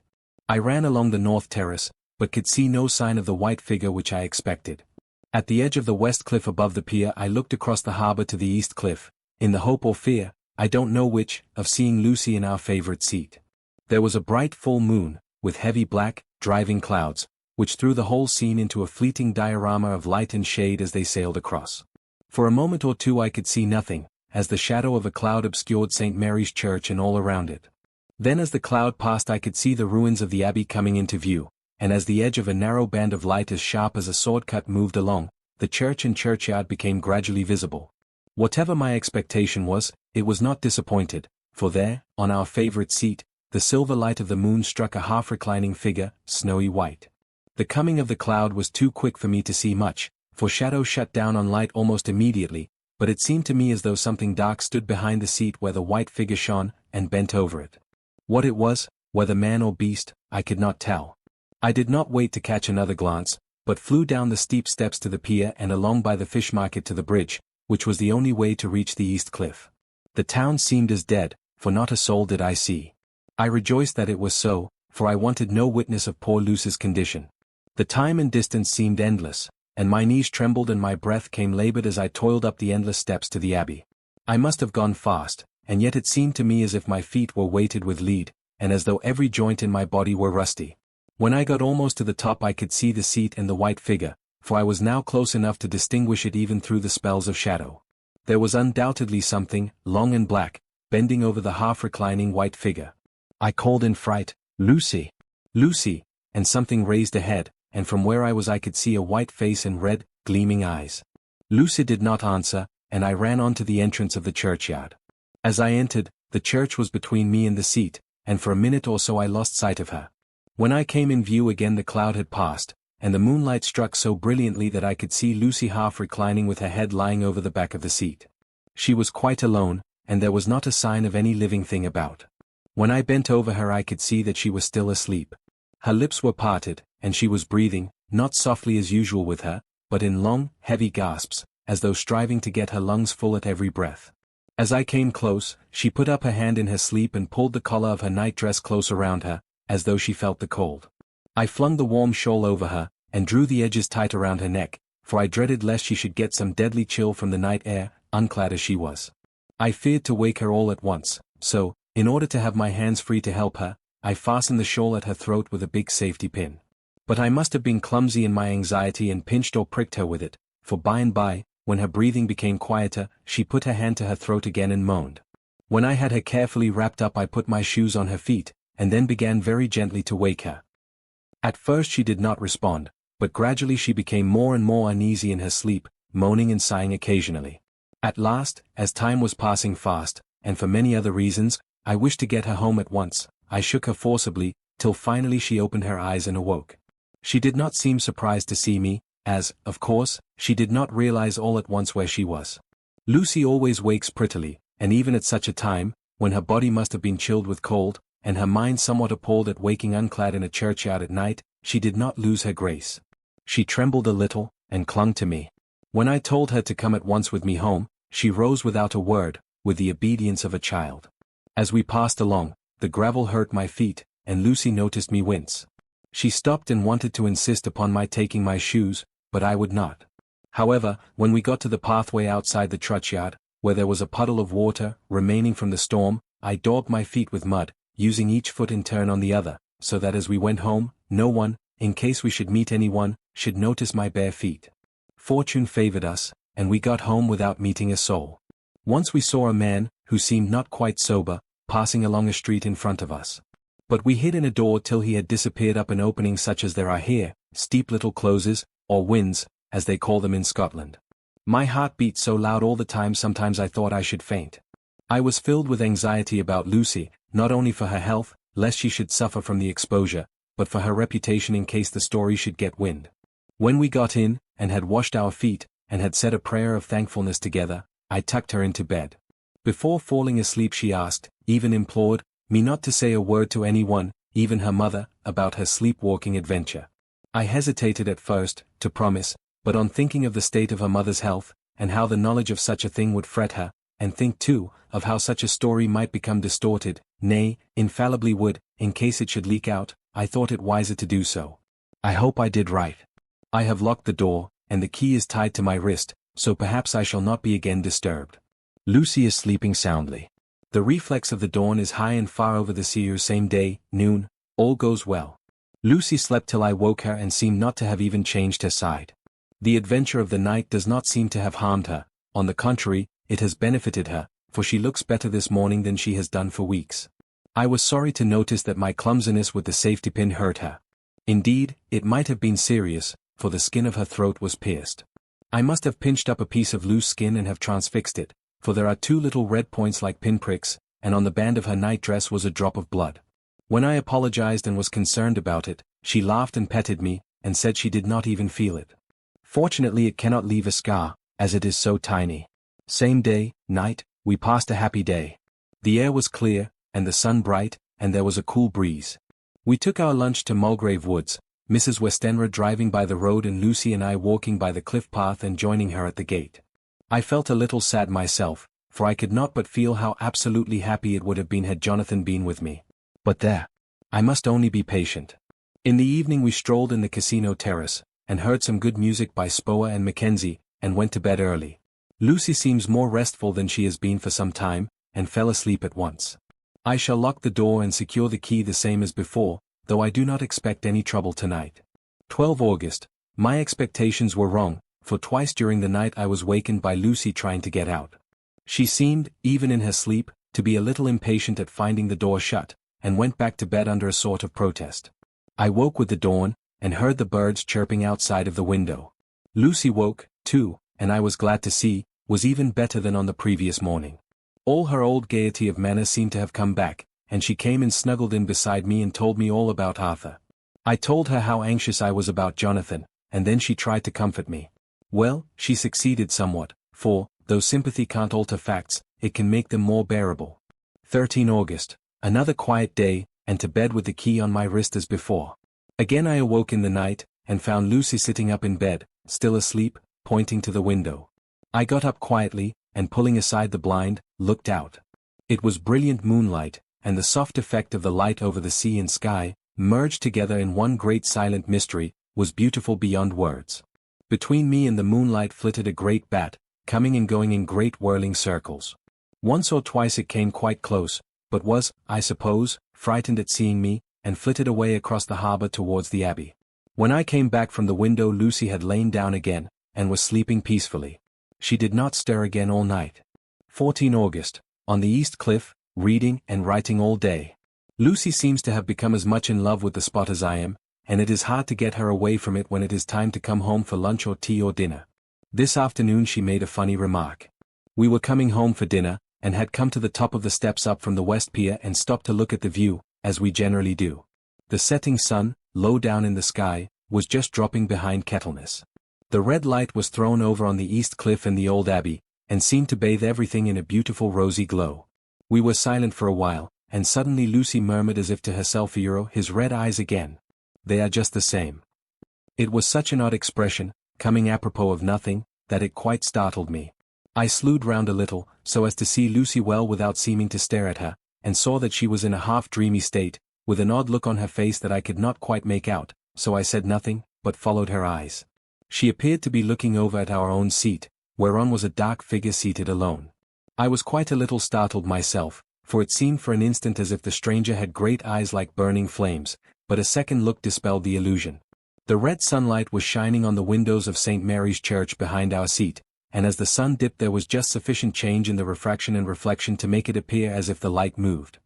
I ran along the north terrace, but could see no sign of the white figure which I expected. At the edge of the west cliff above the pier I looked across the harbour to the east cliff, in the hope or fear, I don't know which, of seeing Lucy in our favourite seat. There was a bright full moon, with heavy black, driving clouds, which threw the whole scene into a fleeting diorama of light and shade as they sailed across. For a moment or two I could see nothing, as the shadow of a cloud obscured St. Mary's Church and all around it. Then as the cloud passed I could see the ruins of the abbey coming into view, and as the edge of a narrow band of light as sharp as a sword cut moved along, the church and churchyard became gradually visible. Whatever my expectation was, it was not disappointed, for there, on our favourite seat, the silver light of the moon struck a half-reclining figure, snowy white. The coming of the cloud was too quick for me to see much, for shadow shut down on light almost immediately, but it seemed to me as though something dark stood behind the seat where the white figure shone, and bent over it. What it was, whether man or beast, I could not tell. I did not wait to catch another glance, but flew down the steep steps to the pier and along by the fish market to the bridge, which was the only way to reach the east cliff. The town seemed as dead, for not a soul did I see. I rejoiced that it was so, for I wanted no witness of poor Lucy's condition. The time and distance seemed endless, and my knees trembled and my breath came labored as I toiled up the endless steps to the abbey. I must have gone fast, and yet it seemed to me as if my feet were weighted with lead, and as though every joint in my body were rusty. When I got almost to the top I could see the seat and the white figure, for I was now close enough to distinguish it even through the spells of shadow. There was undoubtedly something, long and black, bending over the half-reclining white figure. I called in fright, "Lucy! Lucy!" and something raised a head, and from where I was I could see a white face and red, gleaming eyes. Lucy did not answer, and I ran on to the entrance of the churchyard. As I entered, the church was between me and the seat, and for a minute or so I lost sight of her. When I came in view again the cloud had passed, and the moonlight struck so brilliantly that I could see Lucy half reclining with her head lying over the back of the seat. She was quite alone, and there was not a sign of any living thing about. When I bent over her I could see that she was still asleep. Her lips were parted, and she was breathing, not softly as usual with her, but in long, heavy gasps, as though striving to get her lungs full at every breath. As I came close, she put up her hand in her sleep and pulled the collar of her nightdress close around her, as though she felt the cold. I flung the warm shawl over her, and drew the edges tight around her neck, for I dreaded lest she should get some deadly chill from the night air, unclad as she was. I feared to wake her all at once, so, in order to have my hands free to help her, I fastened the shawl at her throat with a big safety pin. But I must have been clumsy in my anxiety and pinched or pricked her with it, for by and by, when her breathing became quieter, she put her hand to her throat again and moaned. When I had her carefully wrapped up I put my shoes on her feet, and then began very gently to wake her. At first she did not respond, but gradually she became more and more uneasy in her sleep, moaning and sighing occasionally. At last, as time was passing fast, and for many other reasons, I wished to get her home at once, I shook her forcibly, till finally she opened her eyes and awoke. She did not seem surprised to see me, as, of course, she did not realize all at once where she was. Lucy always wakes prettily, and even at such a time, when her body must have been chilled with cold, and her mind somewhat appalled at waking unclad in a churchyard at night, she did not lose her grace. She trembled a little, and clung to me. When I told her to come at once with me home, she rose without a word, with the obedience of a child. As we passed along, the gravel hurt my feet, and Lucy noticed me wince. She stopped and wanted to insist upon my taking my shoes, but I would not. However, when we got to the pathway outside the churchyard, where there was a puddle of water remaining from the storm, I daubed my feet with mud, using each foot in turn on the other, so that as we went home, no one, in case we should meet anyone, should notice my bare feet. Fortune favored us, and we got home without meeting a soul. Once we saw a man, who seemed not quite sober, passing along a street in front of us. But we hid in a door till he had disappeared up an opening such as there are here, steep little closes, or wynds, as they call them in Scotland. My heart beat so loud all the time sometimes I thought I should faint. I was filled with anxiety about Lucy, not only for her health, lest she should suffer from the exposure, but for her reputation in case the story should get wind. When we got in, and had washed our feet, and had said a prayer of thankfulness together, I tucked her into bed. Before falling asleep she asked, even implored, me not to say a word to anyone, even her mother, about her sleepwalking adventure. I hesitated at first, to promise, but on thinking of the state of her mother's health, and how the knowledge of such a thing would fret her, and think too, of how such a story might become distorted, nay, infallibly would, in case it should leak out, I thought it wiser to do so. I hope I did right. I have locked the door, and the key is tied to my wrist, so perhaps I shall not be again disturbed. Lucy is sleeping soundly. The reflex of the dawn is high and far over the sea. Same day, noon, all goes well. Lucy slept till I woke her and seemed not to have even changed her side. The adventure of the night does not seem to have harmed her, on the contrary, it has benefited her, for she looks better this morning than she has done for weeks. I was sorry to notice that my clumsiness with the safety pin hurt her. Indeed, it might have been serious, for the skin of her throat was pierced. I must have pinched up a piece of loose skin and have transfixed it, for there are 2 little red points like pinpricks, and on the band of her nightdress was a drop of blood. When I apologized and was concerned about it, she laughed and petted me, and said she did not even feel it. Fortunately it cannot leave a scar, as it is so tiny. Same day, night, we passed a happy day. The air was clear, and the sun bright, and there was a cool breeze. We took our lunch to Mulgrave Woods, Mrs. Westenra driving by the road and Lucy and I walking by the cliff path and joining her at the gate. I felt a little sad myself, for I could not but feel how absolutely happy it would have been had Jonathan been with me. But there. I must only be patient. In the evening we strolled in the casino terrace, and heard some good music by Spohr and Mackenzie, and went to bed early. Lucy seems more restful than she has been for some time, and fell asleep at once. I shall lock the door and secure the key the same as before, though I do not expect any trouble tonight. 12 August. My expectations were wrong, for twice during the night I was wakened by Lucy trying to get out. She seemed, even in her sleep, to be a little impatient at finding the door shut, and went back to bed under a sort of protest. I woke with the dawn, and heard the birds chirping outside of the window. Lucy woke, too, and I was glad to see, was even better than on the previous morning. All her old gaiety of manner seemed to have come back, and she came and snuggled in beside me and told me all about Arthur. I told her how anxious I was about Jonathan, and then she tried to comfort me. Well, she succeeded somewhat, for, though sympathy can't alter facts, it can make them more bearable. 13 August. Another quiet day, and to bed with the key on my wrist as before. Again I awoke in the night, and found Lucy sitting up in bed, still asleep, pointing to the window. I got up quietly, and pulling aside the blind, looked out. It was brilliant moonlight, and the soft effect of the light over the sea and sky, merged together in one great silent mystery, was beautiful beyond words. Between me and the moonlight flitted a great bat, coming and going in great whirling circles. Once or twice it came quite close, but was, I suppose, frightened at seeing me, and flitted away across the harbour towards the abbey. When I came back from the window Lucy had lain down again, and was sleeping peacefully. She did not stir again all night. 14 August. On the East Cliff, reading and writing all day. Lucy seems to have become as much in love with the spot as I am, and it is hard to get her away from it when it is time to come home for lunch or tea or dinner. This afternoon she made a funny remark. We were coming home for dinner, and had come to the top of the steps up from the West Pier and stopped to look at the view, as we generally do. The setting sun, low down in the sky, was just dropping behind Kettleness. The red light was thrown over on the East Cliff and the old abbey, and seemed to bathe everything in a beautiful rosy glow. We were silent for a while, and suddenly Lucy murmured as if to herself, his red eyes again. They are just the same. It was such an odd expression, coming apropos of nothing, that it quite startled me. I slewed round a little, so as to see Lucy well without seeming to stare at her, and saw that she was in a half-dreamy state, with an odd look on her face that I could not quite make out, so I said nothing, but followed her eyes. She appeared to be looking over at our own seat, whereon was a dark figure seated alone. I was quite a little startled myself, for it seemed for an instant as if the stranger had great eyes like burning flames, but a second look dispelled the illusion. The red sunlight was shining on the windows of St. Mary's Church behind our seat, and as the sun dipped there was just sufficient change in the refraction and reflection to make it appear as if the light moved.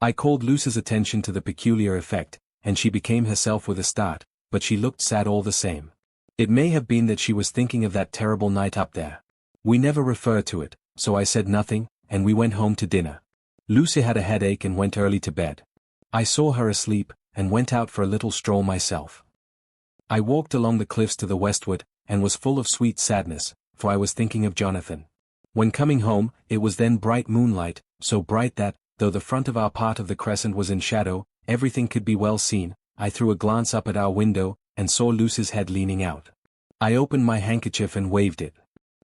I called Lucy's attention to the peculiar effect, and she became herself with a start, but she looked sad all the same. It may have been that she was thinking of that terrible night up there. We never referred to it, so I said nothing, and we went home to dinner. Lucy had a headache and went early to bed. I saw her asleep, and went out for a little stroll myself. I walked along the cliffs to the westward, and was full of sweet sadness, for I was thinking of Jonathan. When coming home, it was then bright moonlight, so bright that, though the front of our part of the crescent was in shadow, everything could be well seen. I threw a glance up at our window, and saw Lucy's head leaning out. I opened my handkerchief and waved it.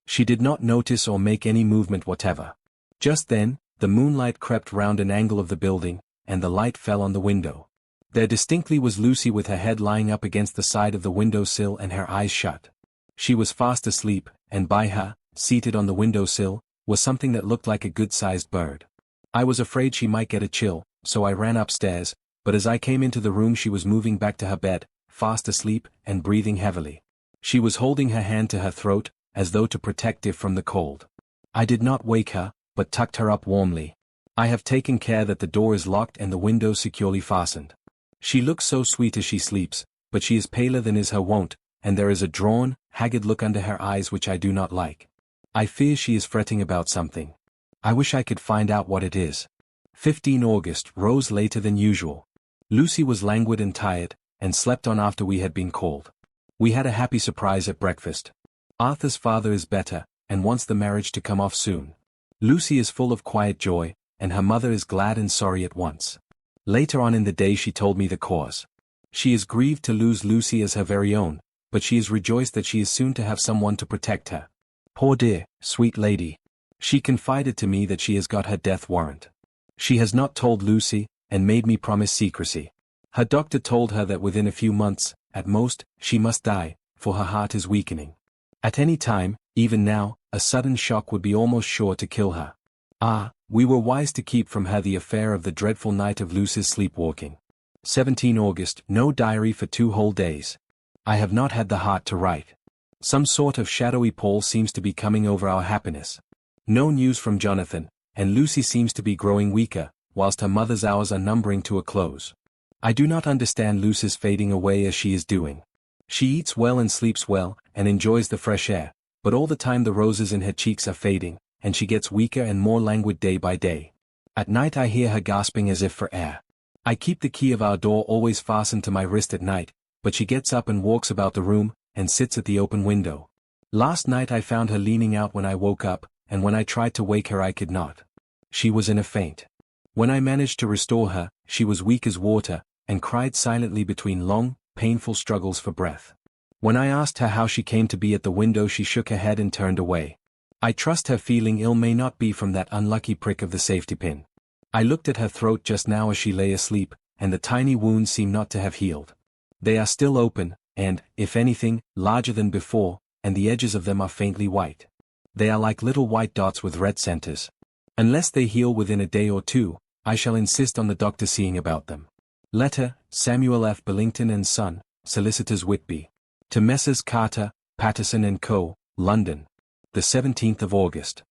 She did not notice or make any movement whatever. Just then, the moonlight crept round an angle of the building, and the light fell on the window. There distinctly was Lucy with her head lying up against the side of the window-sill and her eyes shut. She was fast asleep, and by her, seated on the window-sill, was something that looked like a good-sized bird. I was afraid she might get a chill, so I ran upstairs, but as I came into the room she was moving back to her bed, fast asleep, and breathing heavily. She was holding her hand to her throat, as though to protect it from the cold. I did not wake her, but tucked her up warmly. I have taken care that the door is locked and the window securely fastened. She looks so sweet as she sleeps, but she is paler than is her wont, and there is a drawn, haggard look under her eyes which I do not like. I fear she is fretting about something. I wish I could find out what it is. 15 August rose later than usual. Lucy was languid and tired, and slept on after we had been called. We had a happy surprise at breakfast. Arthur's father is better, and wants the marriage to come off soon. Lucy is full of quiet joy, and her mother is glad and sorry at once. Later on in the day she told me the cause. She is grieved to lose Lucy as her very own, but she is rejoiced that she is soon to have someone to protect her. Poor dear, sweet lady. She confided to me that she has got her death warrant. She has not told Lucy, and made me promise secrecy. Her doctor told her that within a few months, at most, she must die, for her heart is weakening. At any time, even now, a sudden shock would be almost sure to kill her. Ah, we were wise to keep from her the affair of the dreadful night of Lucy's sleepwalking. 17 August, no diary for 2 whole days. I have not had the heart to write. Some sort of shadowy pall seems to be coming over our happiness. No news from Jonathan, and Lucy seems to be growing weaker, whilst her mother's hours are numbering to a close. I do not understand Lucy's fading away as she is doing. She eats well and sleeps well, and enjoys the fresh air, but all the time the roses in her cheeks are fading, and she gets weaker and more languid day by day. At night I hear her gasping as if for air. I keep the key of our door always fastened to my wrist at night, but she gets up and walks about the room, and sits at the open window. Last night I found her leaning out when I woke up, and when I tried to wake her I could not. She was in a faint. When I managed to restore her, she was weak as water, and cried silently between long, painful struggles for breath. When I asked her how she came to be at the window she shook her head and turned away. I trust her feeling ill may not be from that unlucky prick of the safety pin. I looked at her throat just now as she lay asleep, and the tiny wounds seem not to have healed. They are still open, and, if anything, larger than before, and the edges of them are faintly white. They are like little white dots with red centers. Unless they heal within a day or two, I shall insist on the doctor seeing about them. Letter, Samuel F. Billington and Son, Solicitors Whitby. To Messrs. Carter, Patterson and Co., London. The 17th of August.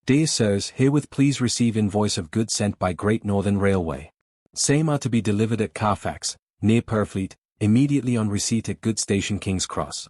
Dear Sirs, herewith please receive invoice of goods sent by Great Northern Railway. Same are to be delivered at Carfax, near Purfleet, immediately on receipt at Goods Station King's Cross.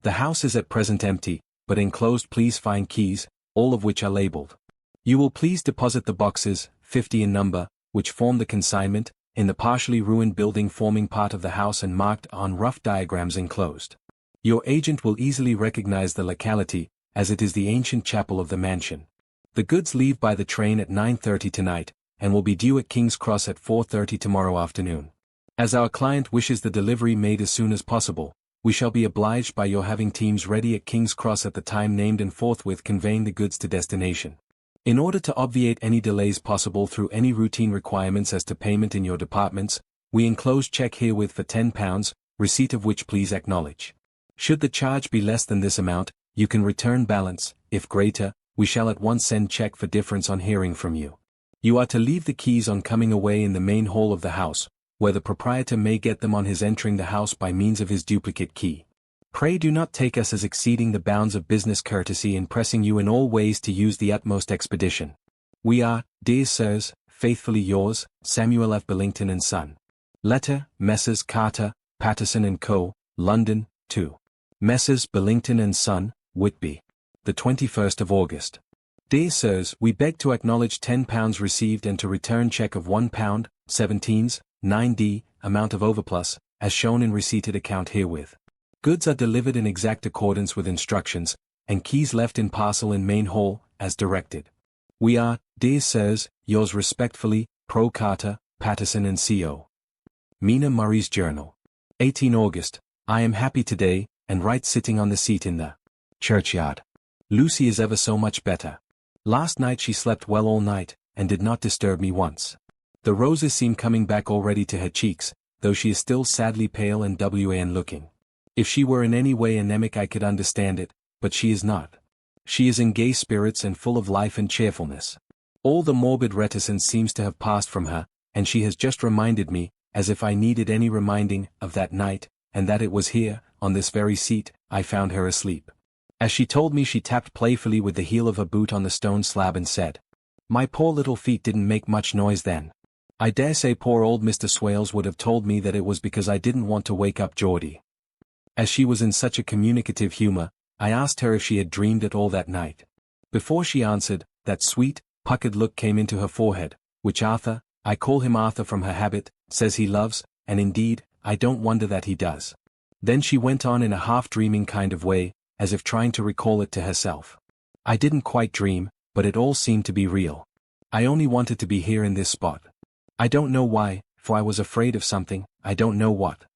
The house is at present empty, but enclosed please find keys, all of which are labelled. You will please deposit the boxes, 50 in number, which form the consignment, in the partially ruined building forming part of the house and marked on rough diagrams enclosed. Your agent will easily recognize the locality, as it is the ancient chapel of the mansion. The goods leave by the train at 9:30 tonight, and will be due at King's Cross at 4:30 tomorrow afternoon. As our client wishes the delivery made as soon as possible, we shall be obliged by your having teams ready at King's Cross at the time named and forthwith conveying the goods to destination. In order to obviate any delays possible through any routine requirements as to payment in your departments, we enclose check herewith for £10, receipt of which please acknowledge. Should the charge be less than this amount, you can return balance. If greater, we shall at once send check for difference on hearing from you. You are to leave the keys on coming away in the main hall of the house, where the proprietor may get them on his entering the house by means of his duplicate key. Pray do not take us as exceeding the bounds of business courtesy in pressing you in all ways to use the utmost expedition. We are, dear sirs, faithfully yours, Samuel F. Billington and Son. Letter, Messrs. Carter, Patterson and Co., London, 2. Messrs. Billington and Son, Whitby. The 21st of August. Dear Sirs, we beg to acknowledge £10 received and to return cheque of £1, 17s, 9d, amount of overplus, as shown in receipted account herewith. Goods are delivered in exact accordance with instructions, and keys left in parcel in main hall, as directed. We are, dear Sirs, yours respectfully, Pro Carter, Patterson and Co. Mina Murray's Journal. 18 August. I am happy today, and right sitting on the seat in the churchyard. Lucy is ever so much better. Last night she slept well all night, and did not disturb me once. The roses seem coming back already to her cheeks, though she is still sadly pale and wan looking. If she were in any way anemic I could understand it, but she is not. She is in gay spirits and full of life and cheerfulness. All the morbid reticence seems to have passed from her, and she has just reminded me, as if I needed any reminding, of that night, and that it was here, on this very seat, I found her asleep. As she told me she tapped playfully with the heel of her boot on the stone slab and said, "My poor little feet didn't make much noise then." I dare say poor old Mr. Swales would have told me that it was because I didn't want to wake up Geordie. As she was in such a communicative humor, I asked her if she had dreamed at all that night. Before she answered, that sweet, puckered look came into her forehead, which Arthur, I call him Arthur from her habit, says he loves, and indeed, I don't wonder that he does. Then she went on in a half-dreaming kind of way, as if trying to recall it to herself. I didn't quite dream, but it all seemed to be real. I only wanted to be here in this spot. I don't know why, for I was afraid of something, I don't know what.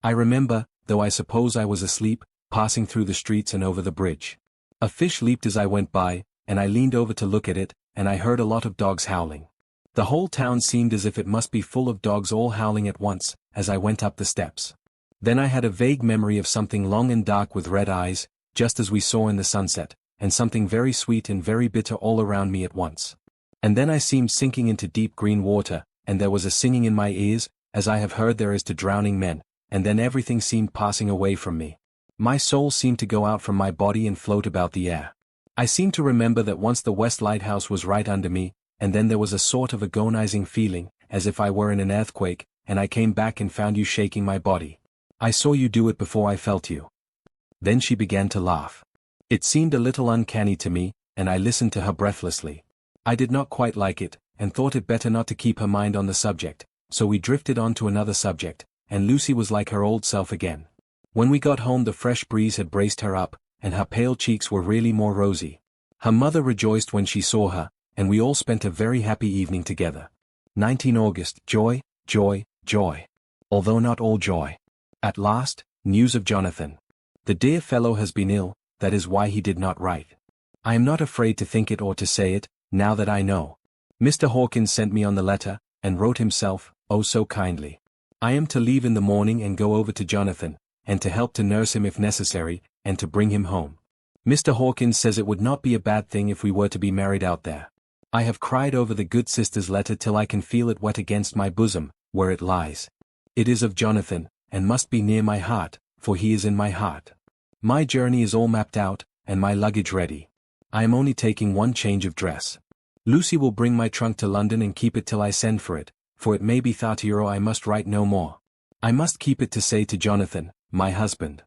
I remember, though I suppose I was asleep, passing through the streets and over the bridge. A fish leaped as I went by, and I leaned over to look at it, and I heard a lot of dogs howling. The whole town seemed as if it must be full of dogs all howling at once, as I went up the steps. Then I had a vague memory of something long and dark with red eyes, just as we saw in the sunset, and something very sweet and very bitter all around me at once. And then I seemed sinking into deep green water, and there was a singing in my ears, as I have heard there is to drowning men, and then everything seemed passing away from me. My soul seemed to go out from my body and float about the air. I seem to remember that once the West Lighthouse was right under me, and then there was a sort of agonizing feeling, as if I were in an earthquake, and I came back and found you shaking my body. I saw you do it before I felt you. Then she began to laugh. It seemed a little uncanny to me, and I listened to her breathlessly. I did not quite like it, and thought it better not to keep her mind on the subject, so we drifted on to another subject, and Lucy was like her old self again. When we got home the fresh breeze had braced her up, and her pale cheeks were really more rosy. Her mother rejoiced when she saw her, and we all spent a very happy evening together. 19 August. Joy, joy, joy. Although not all joy. At last, news of Jonathan. The dear fellow has been ill, that is why he did not write. I am not afraid to think it or to say it, now that I know. Mr. Hawkins sent me on the letter, and wrote himself, oh so kindly. I am to leave in the morning and go over to Jonathan, and to help to nurse him if necessary, and to bring him home. Mr. Hawkins says it would not be a bad thing if we were to be married out there. I have cried over the good sister's letter till I can feel it wet against my bosom, where it lies. It is of Jonathan, and must be near my heart, for he is in my heart. My journey is all mapped out, and my luggage ready. I am only taking one change of dress. Lucy will bring my trunk to London and keep it till I send for it, for it may be thought I must write no more. I must keep it to say to Jonathan, my husband.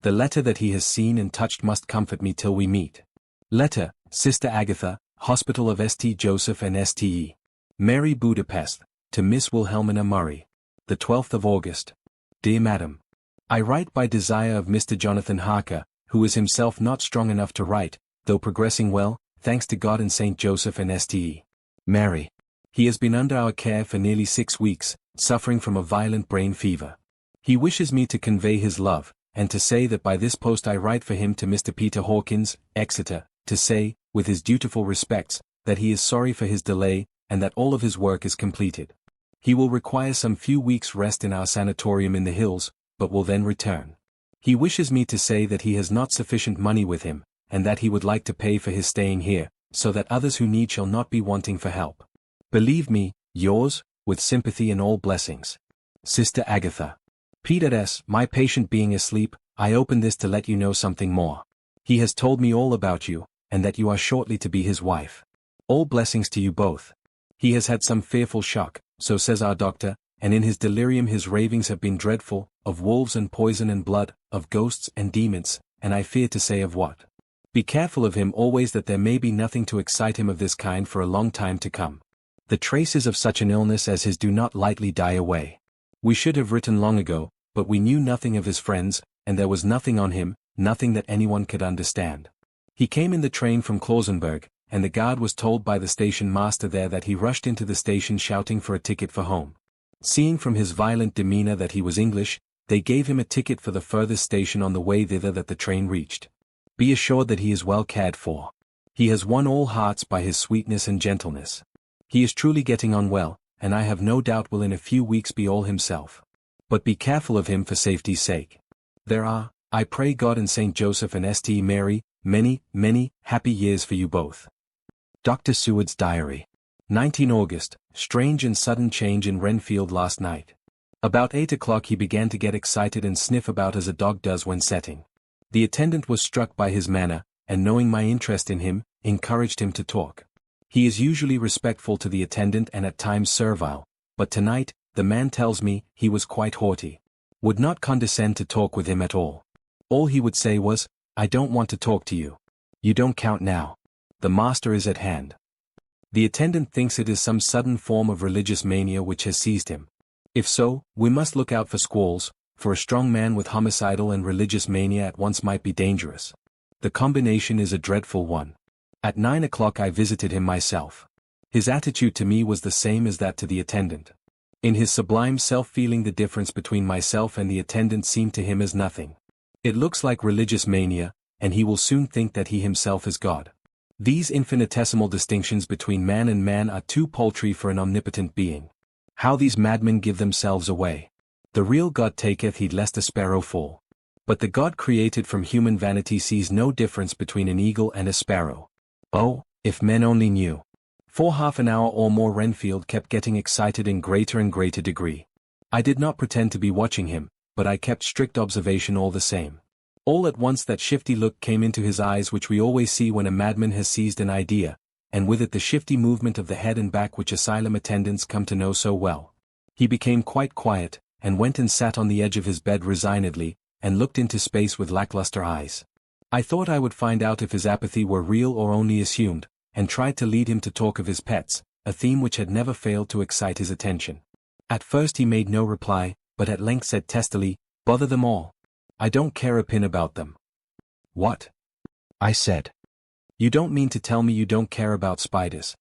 The letter that he has seen and touched must comfort me till we meet. Letter, Sister Agatha, Hospital of St. Joseph and Ste. Mary Budapest, to Miss Wilhelmina Murray. The 12th of August. Dear Madam, I write by desire of Mr. Jonathan Harker, who is himself not strong enough to write, though progressing well, thanks to God and St. Joseph and Ste. Mary. He has been under our care for nearly 6 weeks, suffering from a violent brain fever. He wishes me to convey his love, and to say that by this post I write for him to Mr. Peter Hawkins, Exeter, to say, with his dutiful respects, that he is sorry for his delay, and that all of his work is completed. He will require some few weeks' rest in our sanatorium in the hills, but will then return. He wishes me to say that he has not sufficient money with him, and that he would like to pay for his staying here, so that others who need shall not be wanting for help. Believe me, yours, with sympathy and all blessings. Sister Agatha. P.S. My patient being asleep, I open this to let you know something more. He has told me all about you, and that you are shortly to be his wife. All blessings to you both. He has had some fearful shock, so says our doctor, and in his delirium his ravings have been dreadful, of wolves and poison and blood, of ghosts and demons, and I fear to say of what. Be careful of him always, that there may be nothing to excite him of this kind for a long time to come. The traces of such an illness as his do not lightly die away. We should have written long ago, but we knew nothing of his friends, and there was nothing on him, nothing that anyone could understand. He came in the train from Klausenburg, and the guard was told by the station master there that he rushed into the station shouting for a ticket for home. Seeing from his violent demeanor that he was English, they gave him a ticket for the furthest station on the way thither that the train reached. Be assured that he is well cared for. He has won all hearts by his sweetness and gentleness. He is truly getting on well, and I have no doubt will in a few weeks be all himself. But be careful of him for safety's sake. There are, I pray God and Saint Joseph and St. Mary, many, many, happy years for you both. Dr. Seward's Diary. 19 August, strange and sudden change in Renfield last night. About 8 o'clock he began to get excited and sniff about as a dog does when setting. The attendant was struck by his manner, and knowing my interest in him, encouraged him to talk. He is usually respectful to the attendant and at times servile, but tonight, the man tells me, he was quite haughty. Would not condescend to talk with him at all. All he would say was, "I don't want to talk to you. You don't count now. The master is at hand." The attendant thinks it is some sudden form of religious mania which has seized him. If so, we must look out for squalls, for a strong man with homicidal and religious mania at once might be dangerous. The combination is a dreadful one. At 9 o'clock I visited him myself. His attitude to me was the same as that to the attendant. In his sublime self-feeling the difference between myself and the attendant seemed to him as nothing. It looks like religious mania, and he will soon think that he himself is God. These infinitesimal distinctions between man and man are too paltry for an omnipotent being. How these madmen give themselves away. The real God taketh heed lest a sparrow fall. But the God created from human vanity sees no difference between an eagle and a sparrow. Oh, if men only knew. For half an hour or more Renfield kept getting excited in greater and greater degree. I did not pretend to be watching him, but I kept strict observation all the same. All at once that shifty look came into his eyes which we always see when a madman has seized an idea, and with it the shifty movement of the head and back which asylum attendants come to know so well. He became quite quiet, and went and sat on the edge of his bed resignedly, and looked into space with lackluster eyes. I thought I would find out if his apathy were real or only assumed, and tried to lead him to talk of his pets, a theme which had never failed to excite his attention. At first he made no reply, but at length said testily, "Bother them all. I don't care a pin about them." "What?" I said. "You don't mean to tell me you don't care about spiders?"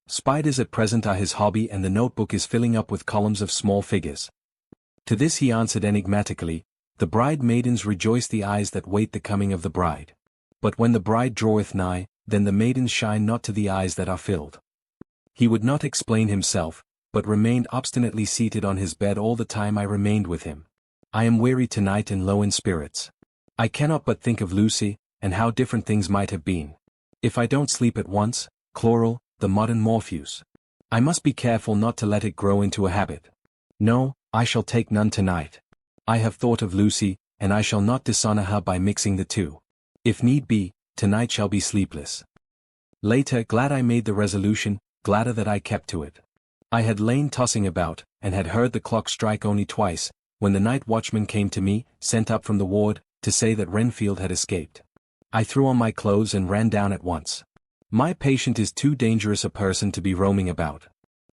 Spiders at present are his hobby, and the notebook is filling up with columns of small figures. To this he answered enigmatically, "The bride maidens rejoice the eyes that wait the coming of the bride. But when the bride draweth nigh, then the maidens shine not to the eyes that are filled." He would not explain himself, but remained obstinately seated on his bed all the time I remained with him. I am weary tonight and low in spirits. I cannot but think of Lucy, and how different things might have been. If I don't sleep at once, chloral, the modern Morpheus. I must be careful not to let it grow into a habit. No, I shall take none tonight. I have thought of Lucy, and I shall not dishonor her by mixing the two. If need be, tonight shall be sleepless. Later, glad I made the resolution, gladder that I kept to it. I had lain tossing about, and had heard the clock strike only twice, when the night watchman came to me, sent up from the ward, to say that Renfield had escaped. I threw on my clothes and ran down at once. My patient is too dangerous a person to be roaming about.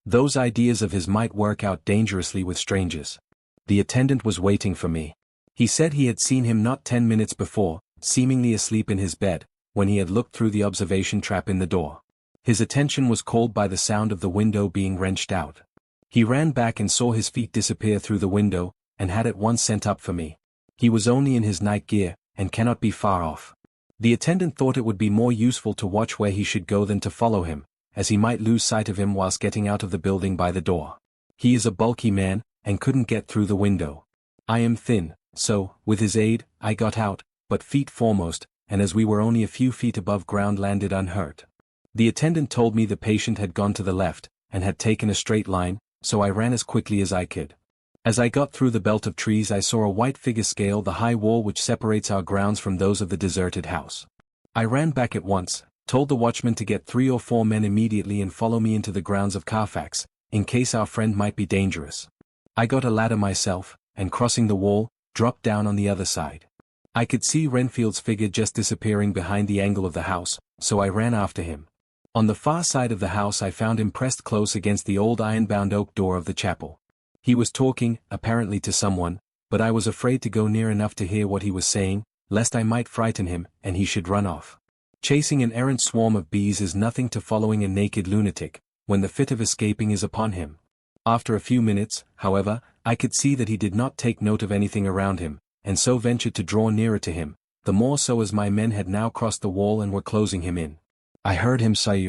Those ideas of his might work out dangerously with strangers. The attendant was waiting for me. He said he had seen him not 10 minutes before, seemingly asleep in his bed, when he had looked through the observation trap in the door. His attention was called by the sound of the window being wrenched out. He ran back and saw his feet disappear through the window, and had at once sent up for me. He was only in his night gear, and cannot be far off. The attendant thought it would be more useful to watch where he should go than to follow him, as he might lose sight of him whilst getting out of the building by the door. He is a bulky man, and couldn't get through the window. I am thin, so, with his aid, I got out, but feet foremost, and as we were only a few feet above ground landed unhurt. The attendant told me the patient had gone to the left, and had taken a straight line, so I ran as quickly as I could. As I got through the belt of trees I saw a white figure scale the high wall which separates our grounds from those of the deserted house. I ran back at once, told the watchman to get 3 or 4 men immediately and follow me into the grounds of Carfax, in case our friend might be dangerous. I got a ladder myself, and crossing the wall, dropped down on the other side. I could see Renfield's figure just disappearing behind the angle of the house, so I ran after him. On the far side of the house I found him pressed close against the old iron-bound oak door of the chapel. He was talking, apparently to someone, but I was afraid to go near enough to hear what he was saying, lest I might frighten him and he should run off. Chasing an errant swarm of bees is nothing to following a naked lunatic, when the fit of escaping is upon him. After a few minutes, however, I could see that he did not take note of anything around him, and so ventured to draw nearer to him, the more so as my men had now crossed the wall and were closing him in. I heard him say,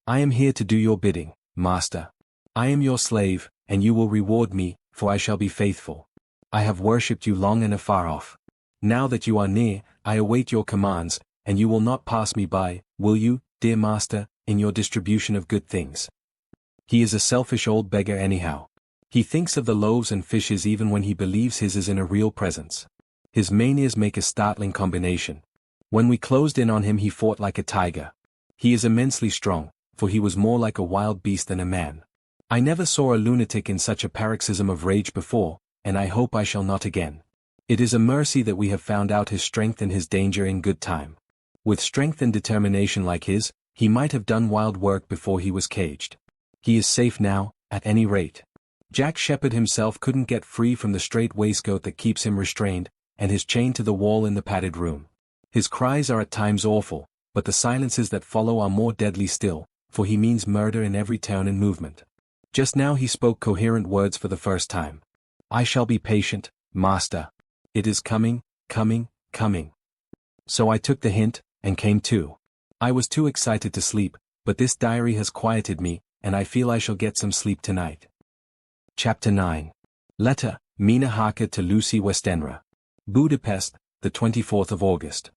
"I am here to do your bidding, master. I am your slave, and you will reward me, for I shall be faithful. I have worshipped you long and afar off. Now that you are near, I await your commands, and you will not pass me by, will you, dear master, in your distribution of good things?" He is a selfish old beggar anyhow. He thinks of the loaves and fishes even when he believes his is in a real presence. His manias make a startling combination. When we closed in on him he fought like a tiger. He is immensely strong, for he was more like a wild beast than a man. I never saw a lunatic in such a paroxysm of rage before, and I hope I shall not again. It is a mercy that we have found out his strength and his danger in good time. With strength and determination like his, he might have done wild work before he was caged. He is safe now, at any rate. Jack Shepherd himself couldn't get free from the strait waistcoat that keeps him restrained, and his chain to the wall in the padded room. His cries are at times awful, but the silences that follow are more deadly still, for he means murder in every turn and movement. Just now he spoke coherent words for the first time. "I shall be patient, master. It is coming, coming, coming." So I took the hint, and came to. I was too excited to sleep, but this diary has quieted me, and I feel I shall get some sleep tonight. Chapter 9. Letter, Mina Harker to Lucy Westenra. Budapest, the 24th of August.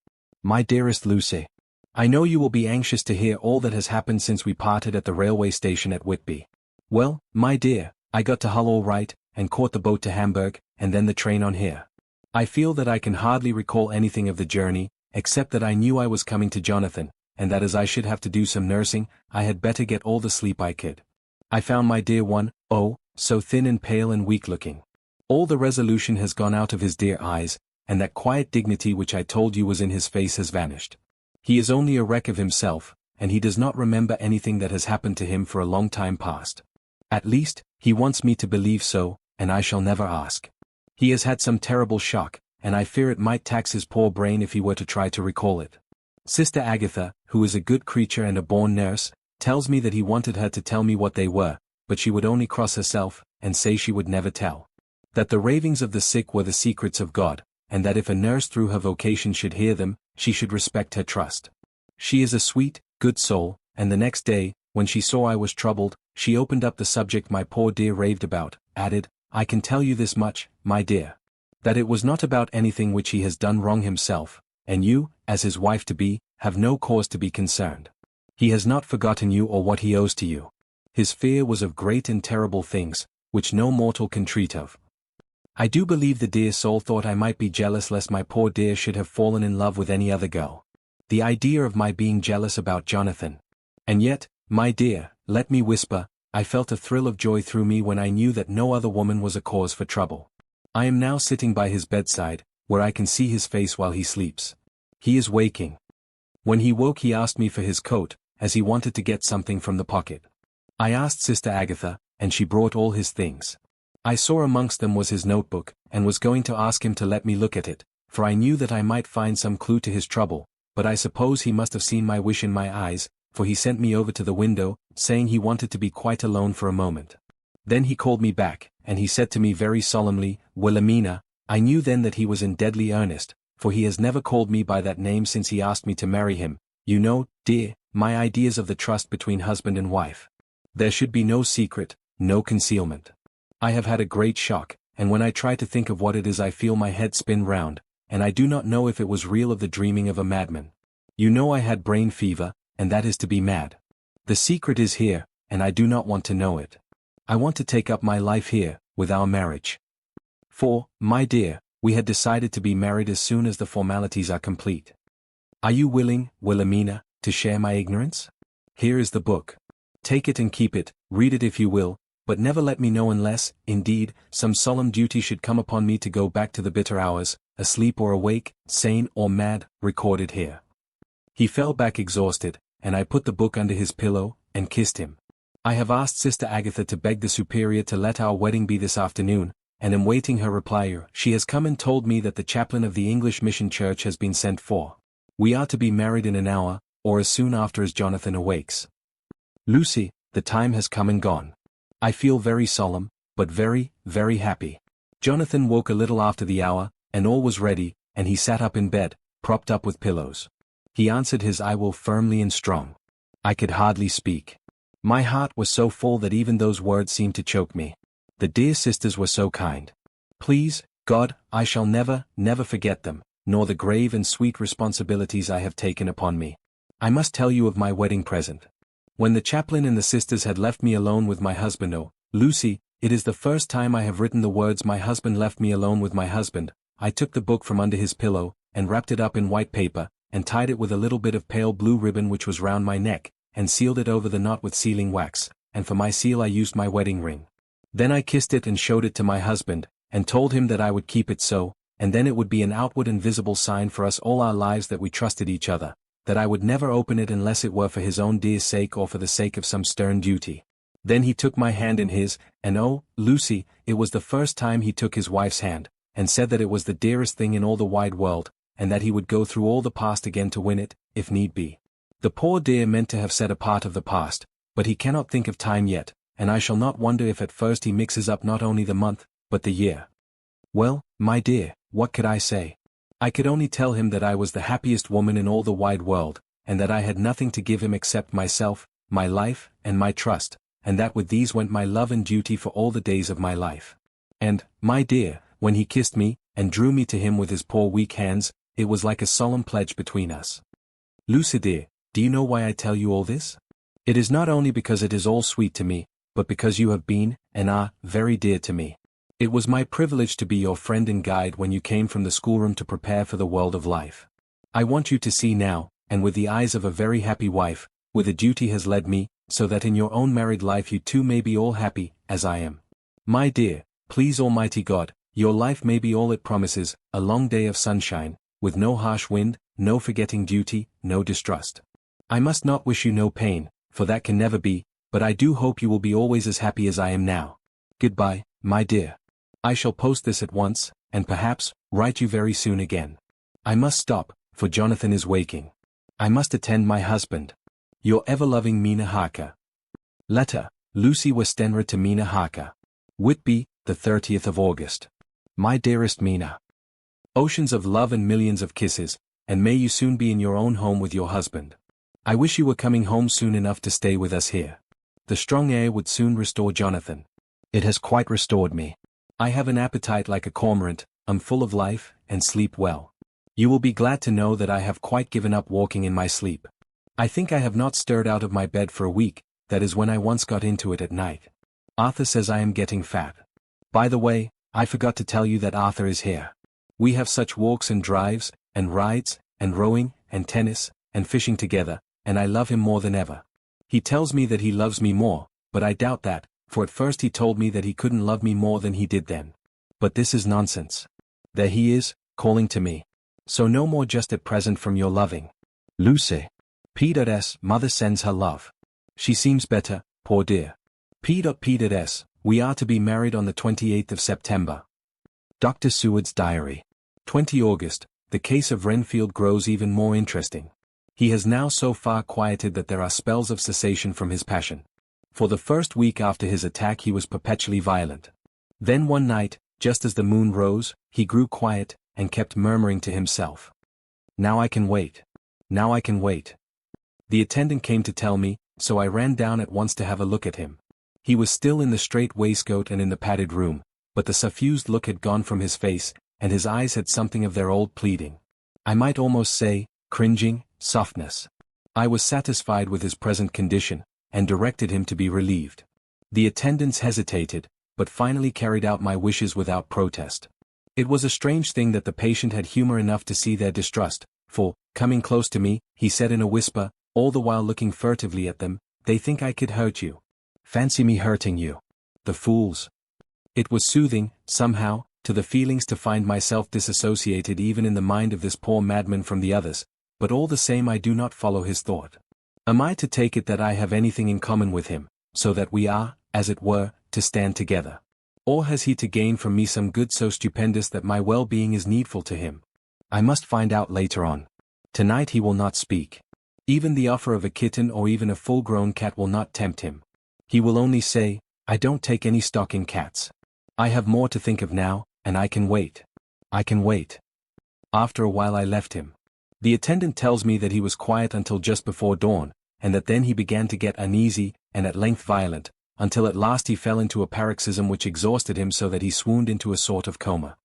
My dearest Lucy, I know you will be anxious to hear all that has happened since we parted at the railway station at Whitby. Well, my dear, I got to Hull all right, and caught the boat to Hamburg, and then the train on here. I feel that I can hardly recall anything of the journey, except that I knew I was coming to Jonathan, and that as I should have to do some nursing, I had better get all the sleep I could. I found my dear one, oh, so thin and pale and weak-looking. All the resolution has gone out of his dear eyes, and that quiet dignity which I told you was in his face has vanished. He is only a wreck of himself, and he does not remember anything that has happened to him for a long time past. At least, he wants me to believe so, and I shall never ask. He has had some terrible shock, and I fear it might tax his poor brain if he were to try to recall it. Sister Agatha, who is a good creature and a born nurse, tells me that he wanted her to tell me what they were, but she would only cross herself, and say she would never tell. That the ravings of the sick were the secrets of God, and that if a nurse through her vocation should hear them, she should respect her trust. She is a sweet, good soul, and the next day, when she saw I was troubled, she opened up the subject my poor dear raved about, added, "I can tell you this much, my dear. That it was not about anything which he has done wrong himself, and you, as his wife-to-be, have no cause to be concerned. He has not forgotten you or what he owes to you. His fear was of great and terrible things, which no mortal can treat of. I do believe the dear soul thought I might be jealous lest my poor dear should have fallen in love with any other girl. The idea of my being jealous about Jonathan. And yet, my dear, let me whisper, I felt a thrill of joy through me when I knew that no other woman was a cause for trouble. I am now sitting by his bedside, where I can see his face while he sleeps. He is waking. When he woke he asked me for his coat, as he wanted to get something from the pocket. I asked Sister Agatha, and she brought all his things. I saw amongst them was his notebook, and was going to ask him to let me look at it, for I knew that I might find some clue to his trouble, but I suppose he must have seen my wish in my eyes, for he sent me over to the window, saying he wanted to be quite alone for a moment. Then he called me back, and he said to me very solemnly, "Wilhelmina." I knew then that he was in deadly earnest, for he has never called me by that name since he asked me to marry him. You know, dear, my ideas of the trust between husband and wife. There should be no secret, no concealment. I have had a great shock, and when I try to think of what it is I feel my head spin round, and I do not know if it was real or the dreaming of a madman. You know I had brain fever, and that is to be mad. The secret is here, and I do not want to know it. I want to take up my life here, with our marriage. For, my dear, we had decided to be married as soon as the formalities are complete. Are you willing, Wilhelmina, to share my ignorance? Here is the book. Take it and keep it, read it if you will, but never let me know unless, indeed, some solemn duty should come upon me to go back to the bitter hours, asleep or awake, sane or mad, recorded here. He fell back exhausted, and I put the book under his pillow, and kissed him. I have asked Sister Agatha to beg the Superior to let our wedding be this afternoon, and am waiting her reply. She has come and told me that the chaplain of the English Mission Church has been sent for. We are to be married in an hour, or as soon after as Jonathan awakes. Lucy, the time has come and gone. I feel very solemn, but very, very happy. Jonathan woke a little after the hour, and all was ready, and he sat up in bed, propped up with pillows. He answered his "I will" firmly and strong. I could hardly speak. My heart was so full that even those words seemed to choke me. The dear sisters were so kind. Please, God, I shall never, never forget them, nor the grave and sweet responsibilities I have taken upon me. I must tell you of my wedding present. When the chaplain and the sisters had left me alone with my husband, oh, Lucy, it is the first time I have written the words "my husband left me alone with my husband." I took the book from under his pillow, and wrapped it up in white paper, and tied it with a little bit of pale blue ribbon which was round my neck, and sealed it over the knot with sealing wax, and for my seal I used my wedding ring. Then I kissed it and showed it to my husband, and told him that I would keep it so, and then it would be an outward and visible sign for us all our lives that we trusted each other, that I would never open it unless it were for his own dear sake or for the sake of some stern duty. Then he took my hand in his, and oh, Lucy, it was the first time he took his wife's hand, and said that it was the dearest thing in all the wide world, and that he would go through all the past again to win it, if need be. The poor dear meant to have said a part of the past, but he cannot think of time yet, and I shall not wonder if at first he mixes up not only the month, but the year. Well, my dear, what could I say? I could only tell him that I was the happiest woman in all the wide world, and that I had nothing to give him except myself, my life, and my trust, and that with these went my love and duty for all the days of my life. And, my dear, when he kissed me, and drew me to him with his poor weak hands, it was like a solemn pledge between us. Lucy dear, do you know why I tell you all this? It is not only because it is all sweet to me, but because you have been, and are, very dear to me. It was my privilege to be your friend and guide when you came from the schoolroom to prepare for the world of life. I want you to see now, and with the eyes of a very happy wife, whither duty has led me, so that in your own married life you too may be all happy, as I am. My dear, please Almighty God, your life may be all it promises, a long day of sunshine, with no harsh wind, no forgetting duty, no distrust. I must not wish you no pain, for that can never be, but I do hope you will be always as happy as I am now. Goodbye, my dear. I shall post this at once, and perhaps, write you very soon again. I must stop, for Jonathan is waking. I must attend my husband. Your ever-loving Mina Harker. Letter, Lucy Westenra to Mina Harker. Whitby, the 30th of August. My dearest Mina. Oceans of love and millions of kisses, and may you soon be in your own home with your husband. I wish you were coming home soon enough to stay with us here. The strong air would soon restore Jonathan. It has quite restored me. I have an appetite like a cormorant, am full of life, and sleep well. You will be glad to know that I have quite given up walking in my sleep. I think I have not stirred out of my bed for a week, that is when I once got into it at night. Arthur says I am getting fat. By the way, I forgot to tell you that Arthur is here. We have such walks and drives, and rides, and rowing, and tennis, and fishing together, and I love him more than ever. He tells me that he loves me more, but I doubt that, for at first he told me that he couldn't love me more than he did then. But this is nonsense. There he is, calling to me. So no more just at present from your loving Lucy. P.S. Mother sends her love. She seems better, poor dear. P.S. We are to be married on the 28th of September. Dr. Seward's diary. 20 August, the case of Renfield grows even more interesting. He has now so far quieted that there are spells of cessation from his passion. For the first week after his attack he was perpetually violent. Then one night, just as the moon rose, he grew quiet, and kept murmuring to himself. Now I can wait. Now I can wait. The attendant came to tell me, so I ran down at once to have a look at him. He was still in the strait waistcoat and in the padded room, but the suffused look had gone from his face, and his eyes had something of their old pleading. I might almost say, cringing, softness. I was satisfied with his present condition, and directed him to be relieved. The attendants hesitated, but finally carried out my wishes without protest. It was a strange thing that the patient had humor enough to see their distrust, for, coming close to me, he said in a whisper, all the while looking furtively at them, "They think I could hurt you. Fancy me hurting you." the fools. It was soothing, somehow, to the feelings to find myself disassociated even in the mind of this poor madman from the others, but all the same I do not follow his thought. Am I to take it that I have anything in common with him, so that we are, as it were, to stand together? Or has he to gain from me some good so stupendous that my well-being is needful to him? I must find out later on. Tonight he will not speak. Even the offer of a kitten or even a full-grown cat will not tempt him. He will only say, "I don't take any stock in cats. I have more to think of now, and I can wait. I can wait." After a while I left him. The attendant tells me that he was quiet until just before dawn, and that then he began to get uneasy, and at length violent, until at last he fell into a paroxysm which exhausted him so that he swooned into a sort of coma.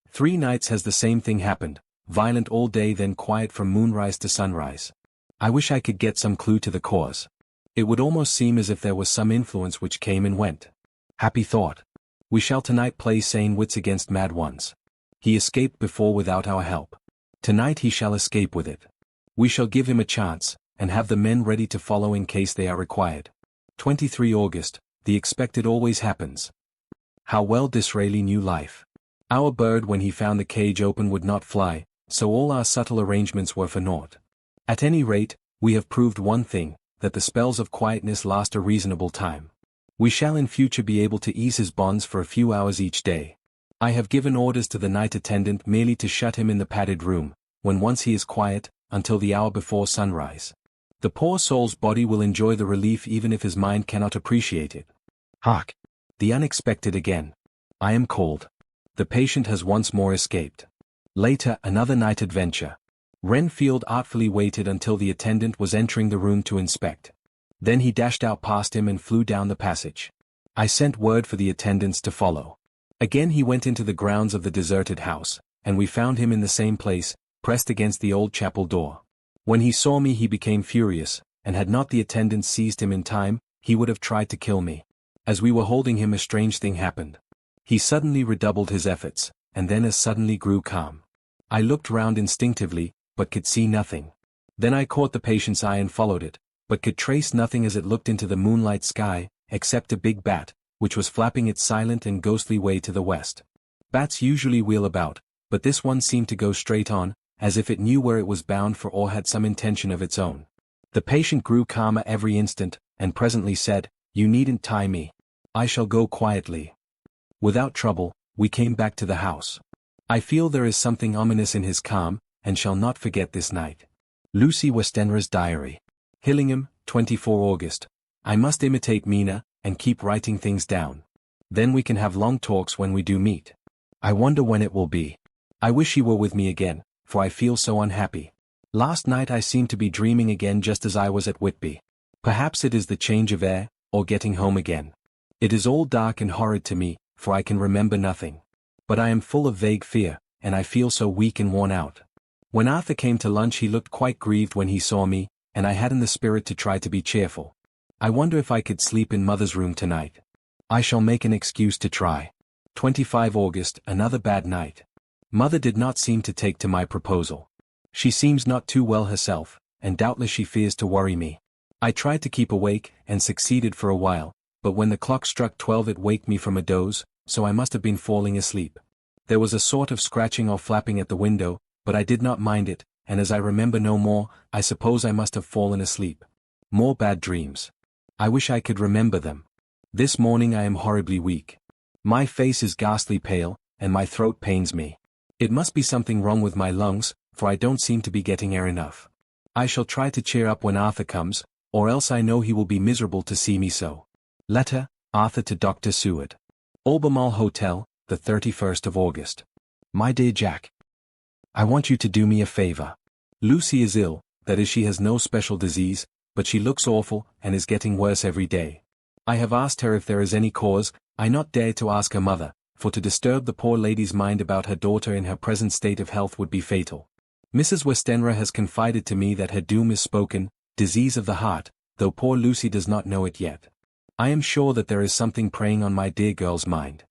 3 nights has the same thing happened, violent all day then quiet from moonrise to sunrise. I wish I could get some clue to the cause. It would almost seem as if there was some influence which came and went. Happy thought. We shall tonight play sane wits against mad ones. He escaped before without our help. Tonight he shall escape with it. We shall give him a chance, and have the men ready to follow in case they are required. 23 August, the expected always happens. How well Disraeli knew life. Our bird when he found the cage open would not fly, so all our subtle arrangements were for naught. At any rate, we have proved one thing, that the spells of quietness last a reasonable time. We shall in future be able to ease his bonds for a few hours each day. I have given orders to the night attendant merely to shut him in the padded room, when once he is quiet, until the hour before sunrise. The poor soul's body will enjoy the relief even if his mind cannot appreciate it. Hark! The unexpected again. I am called. The patient has once more escaped. Later, another night adventure. Renfield artfully waited until the attendant was entering the room to inspect. Then he dashed out past him and flew down the passage. I sent word for the attendants to follow. Again he went into the grounds of the deserted house, and we found him in the same place, pressed against the old chapel door. When he saw me he became furious, and had not the attendants seized him in time, he would have tried to kill me. As we were holding him a strange thing happened. He suddenly redoubled his efforts, and then as suddenly grew calm. I looked round instinctively, but could see nothing. Then I caught the patient's eye and followed it, but could trace nothing as it looked into the moonlight sky, except a big bat, which was flapping its silent and ghostly way to the west. Bats usually wheel about, but this one seemed to go straight on, as if it knew where it was bound for or had some intention of its own. The patient grew calmer every instant, and presently said, "You needn't tie me. I shall go quietly." Without trouble, we came back to the house. I feel there is something ominous in his calm, and shall not forget this night. Lucy Westenra's diary. Hillingham, 24 August. I must imitate Mina, and keep writing things down. Then we can have long talks when we do meet. I wonder when it will be. I wish he were with me again, for I feel so unhappy. Last night I seemed to be dreaming again just as I was at Whitby. Perhaps it is the change of air, or getting home again. It is all dark and horrid to me, for I can remember nothing. But I am full of vague fear, and I feel so weak and worn out. When Arthur came to lunch he looked quite grieved when he saw me, and I hadn't the spirit to try to be cheerful. I wonder if I could sleep in Mother's room tonight. I shall make an excuse to try. 25 August, another bad night. Mother did not seem to take to my proposal. She seems not too well herself, and doubtless she fears to worry me. I tried to keep awake, and succeeded for a while, but when the clock struck 12 it waked me from a doze, so I must have been falling asleep. There was a sort of scratching or flapping at the window, but I did not mind it, and as I remember no more, I suppose I must have fallen asleep. More bad dreams. I wish I could remember them. This morning I am horribly weak. My face is ghastly pale, and my throat pains me. It must be something wrong with my lungs, for I don't seem to be getting air enough. I shall try to cheer up when Arthur comes, or else I know he will be miserable to see me so. Letter, Arthur to Dr. Seward. Albemarle Hotel, the 31st of August. My dear Jack. I want you to do me a favor. Lucy is ill, that is she has no special disease, but she looks awful, and is getting worse every day. I have asked her if there is any cause. I not dare to ask her mother, for to disturb the poor lady's mind about her daughter in her present state of health would be fatal. Mrs. Westenra has confided to me that her doom is spoken, disease of the heart, though poor Lucy does not know it yet. I am sure that there is something preying on my dear girl's mind.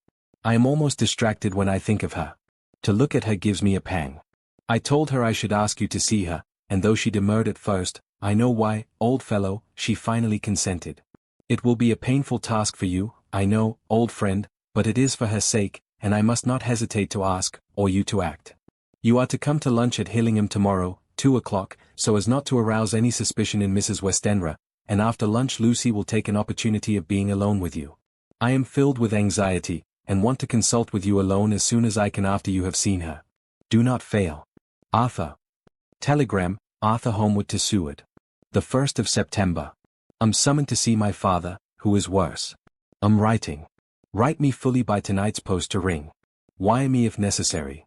I am almost distracted when I think of her. To look at her gives me a pang. I told her I should ask you to see her, and though she demurred at first, I know why, old fellow, she finally consented. It will be a painful task for you, I know, old friend, but it is for her sake, and I must not hesitate to ask, or you to act. You are to come to lunch at Hillingham tomorrow, 2 o'clock, so as not to arouse any suspicion in Mrs. Westenra, and after lunch Lucy will take an opportunity of being alone with you. I am filled with anxiety, and want to consult with you alone as soon as I can after you have seen her. Do not fail. Arthur. Telegram, Arthur Homewood to Seward. The 1st of September. Summoned to see my father, who is worse. Writing. Write me fully by tonight's post to ring. Wire me if necessary.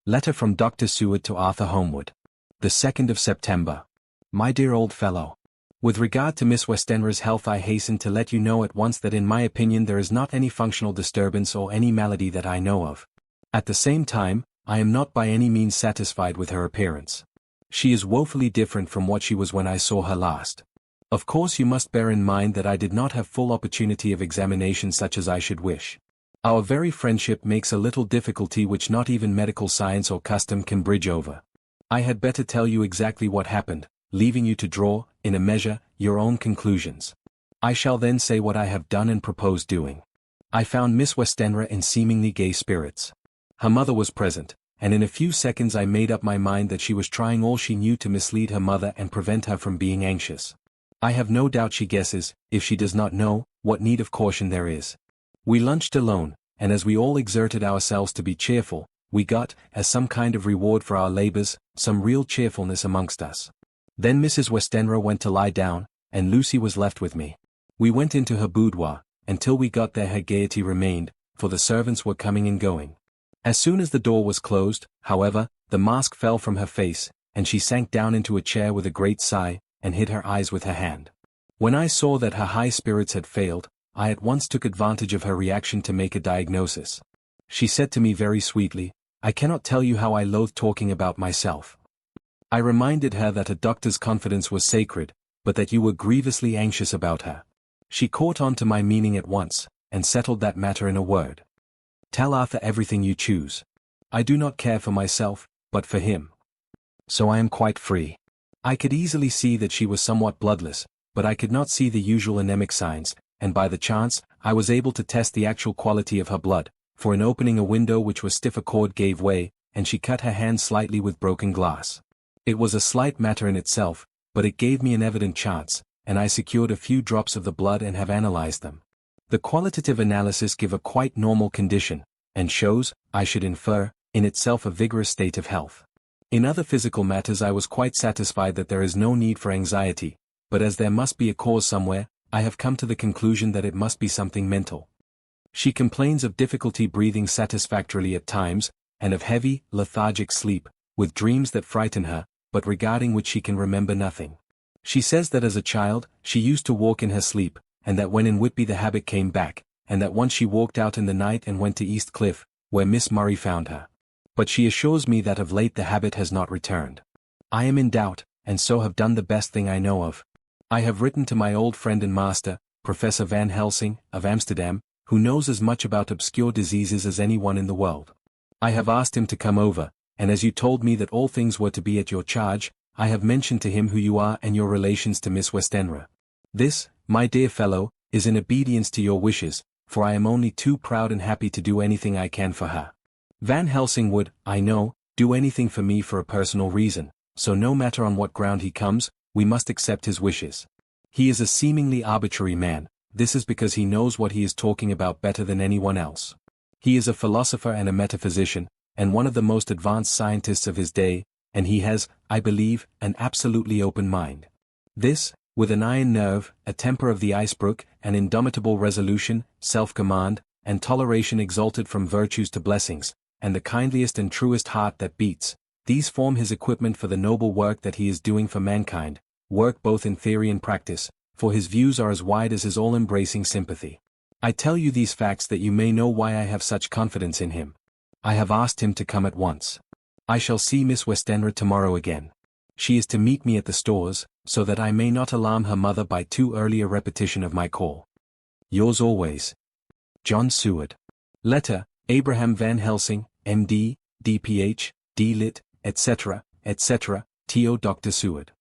Letter from Dr. Seward to Arthur Homewood. The 2nd of September. My dear old fellow. With regard to Miss Westenra's health, I hasten to let you know at once that in my opinion there is not any functional disturbance or any malady that I know of. At the same time, I am not by any means satisfied with her appearance. She is woefully different from what she was when I saw her last. Of course you must bear in mind that I did not have full opportunity of examination such as I should wish. Our very friendship makes a little difficulty which not even medical science or custom can bridge over. I had better tell you exactly what happened, leaving you to draw, in a measure, your own conclusions. I shall then say what I have done and propose doing. I found Miss Westenra in seemingly gay spirits. Her mother was present, and in a few seconds I made up my mind that she was trying all she knew to mislead her mother and prevent her from being anxious. I have no doubt she guesses, if she does not know, what need of caution there is. We lunched alone, and as we all exerted ourselves to be cheerful, we got, as some kind of reward for our labors, some real cheerfulness amongst us. Then Mrs. Westenra went to lie down, and Lucy was left with me. We went into her boudoir, and till we got there her gaiety remained, for the servants were coming and going. As soon as the door was closed, however, the mask fell from her face, and she sank down into a chair with a great sigh, and hid her eyes with her hand. When I saw that her high spirits had failed, I at once took advantage of her reaction to make a diagnosis. She said to me very sweetly, "I cannot tell you how I loathe talking about myself." I reminded her that a doctor's confidence was sacred, but that you were grievously anxious about her. She caught on to my meaning at once, and settled that matter in a word. "Tell Arthur everything you choose. I do not care for myself, but for him. So I am quite free." I could easily see that she was somewhat bloodless, but I could not see the usual anemic signs, and by the chance, I was able to test the actual quality of her blood, for in opening a window which was stiff a cord gave way, and she cut her hand slightly with broken glass. It was a slight matter in itself, but it gave me an evident chance, and I secured a few drops of the blood and have analyzed them. The qualitative analysis give a quite normal condition, and shows, I should infer, in itself a vigorous state of health. In other physical matters I was quite satisfied that there is no need for anxiety, but as there must be a cause somewhere, I have come to the conclusion that it must be something mental. She complains of difficulty breathing satisfactorily at times, and of heavy, lethargic sleep, with dreams that frighten her, but regarding which she can remember nothing. She says that as a child, she used to walk in her sleep, and that when in Whitby the habit came back, and that once she walked out in the night and went to East Cliff, where Miss Murray found her. But she assures me that of late the habit has not returned. I am in doubt, and so have done the best thing I know of. I have written to my old friend and master, Professor Van Helsing, of Amsterdam, who knows as much about obscure diseases as anyone in the world. I have asked him to come over, and as you told me that all things were to be at your charge, I have mentioned to him who you are and your relations to Miss Westenra. This, my dear fellow, is in obedience to your wishes, for I am only too proud and happy to do anything I can for her. Van Helsing would, I know, do anything for me for a personal reason, so no matter on what ground he comes, we must accept his wishes. He is a seemingly arbitrary man, this is because he knows what he is talking about better than anyone else. He is a philosopher and a metaphysician, and one of the most advanced scientists of his day, and he has, I believe, an absolutely open mind. This, with an iron nerve, a temper of the icebrook, an indomitable resolution, self-command, and toleration exalted from virtues to blessings, and the kindliest and truest heart that beats, these form his equipment for the noble work that he is doing for mankind, work both in theory and practice, for his views are as wide as his all-embracing sympathy. I tell you these facts that you may know why I have such confidence in him. I have asked him to come at once. I shall see Miss Westenra tomorrow again. She is to meet me at the stores, so that I may not alarm her mother by too early a repetition of my call. Yours always, John Seward. Letter, Abraham Van Helsing, M.D., D.Ph., D.Lit., etc., etc., T.O. Dr. Seward.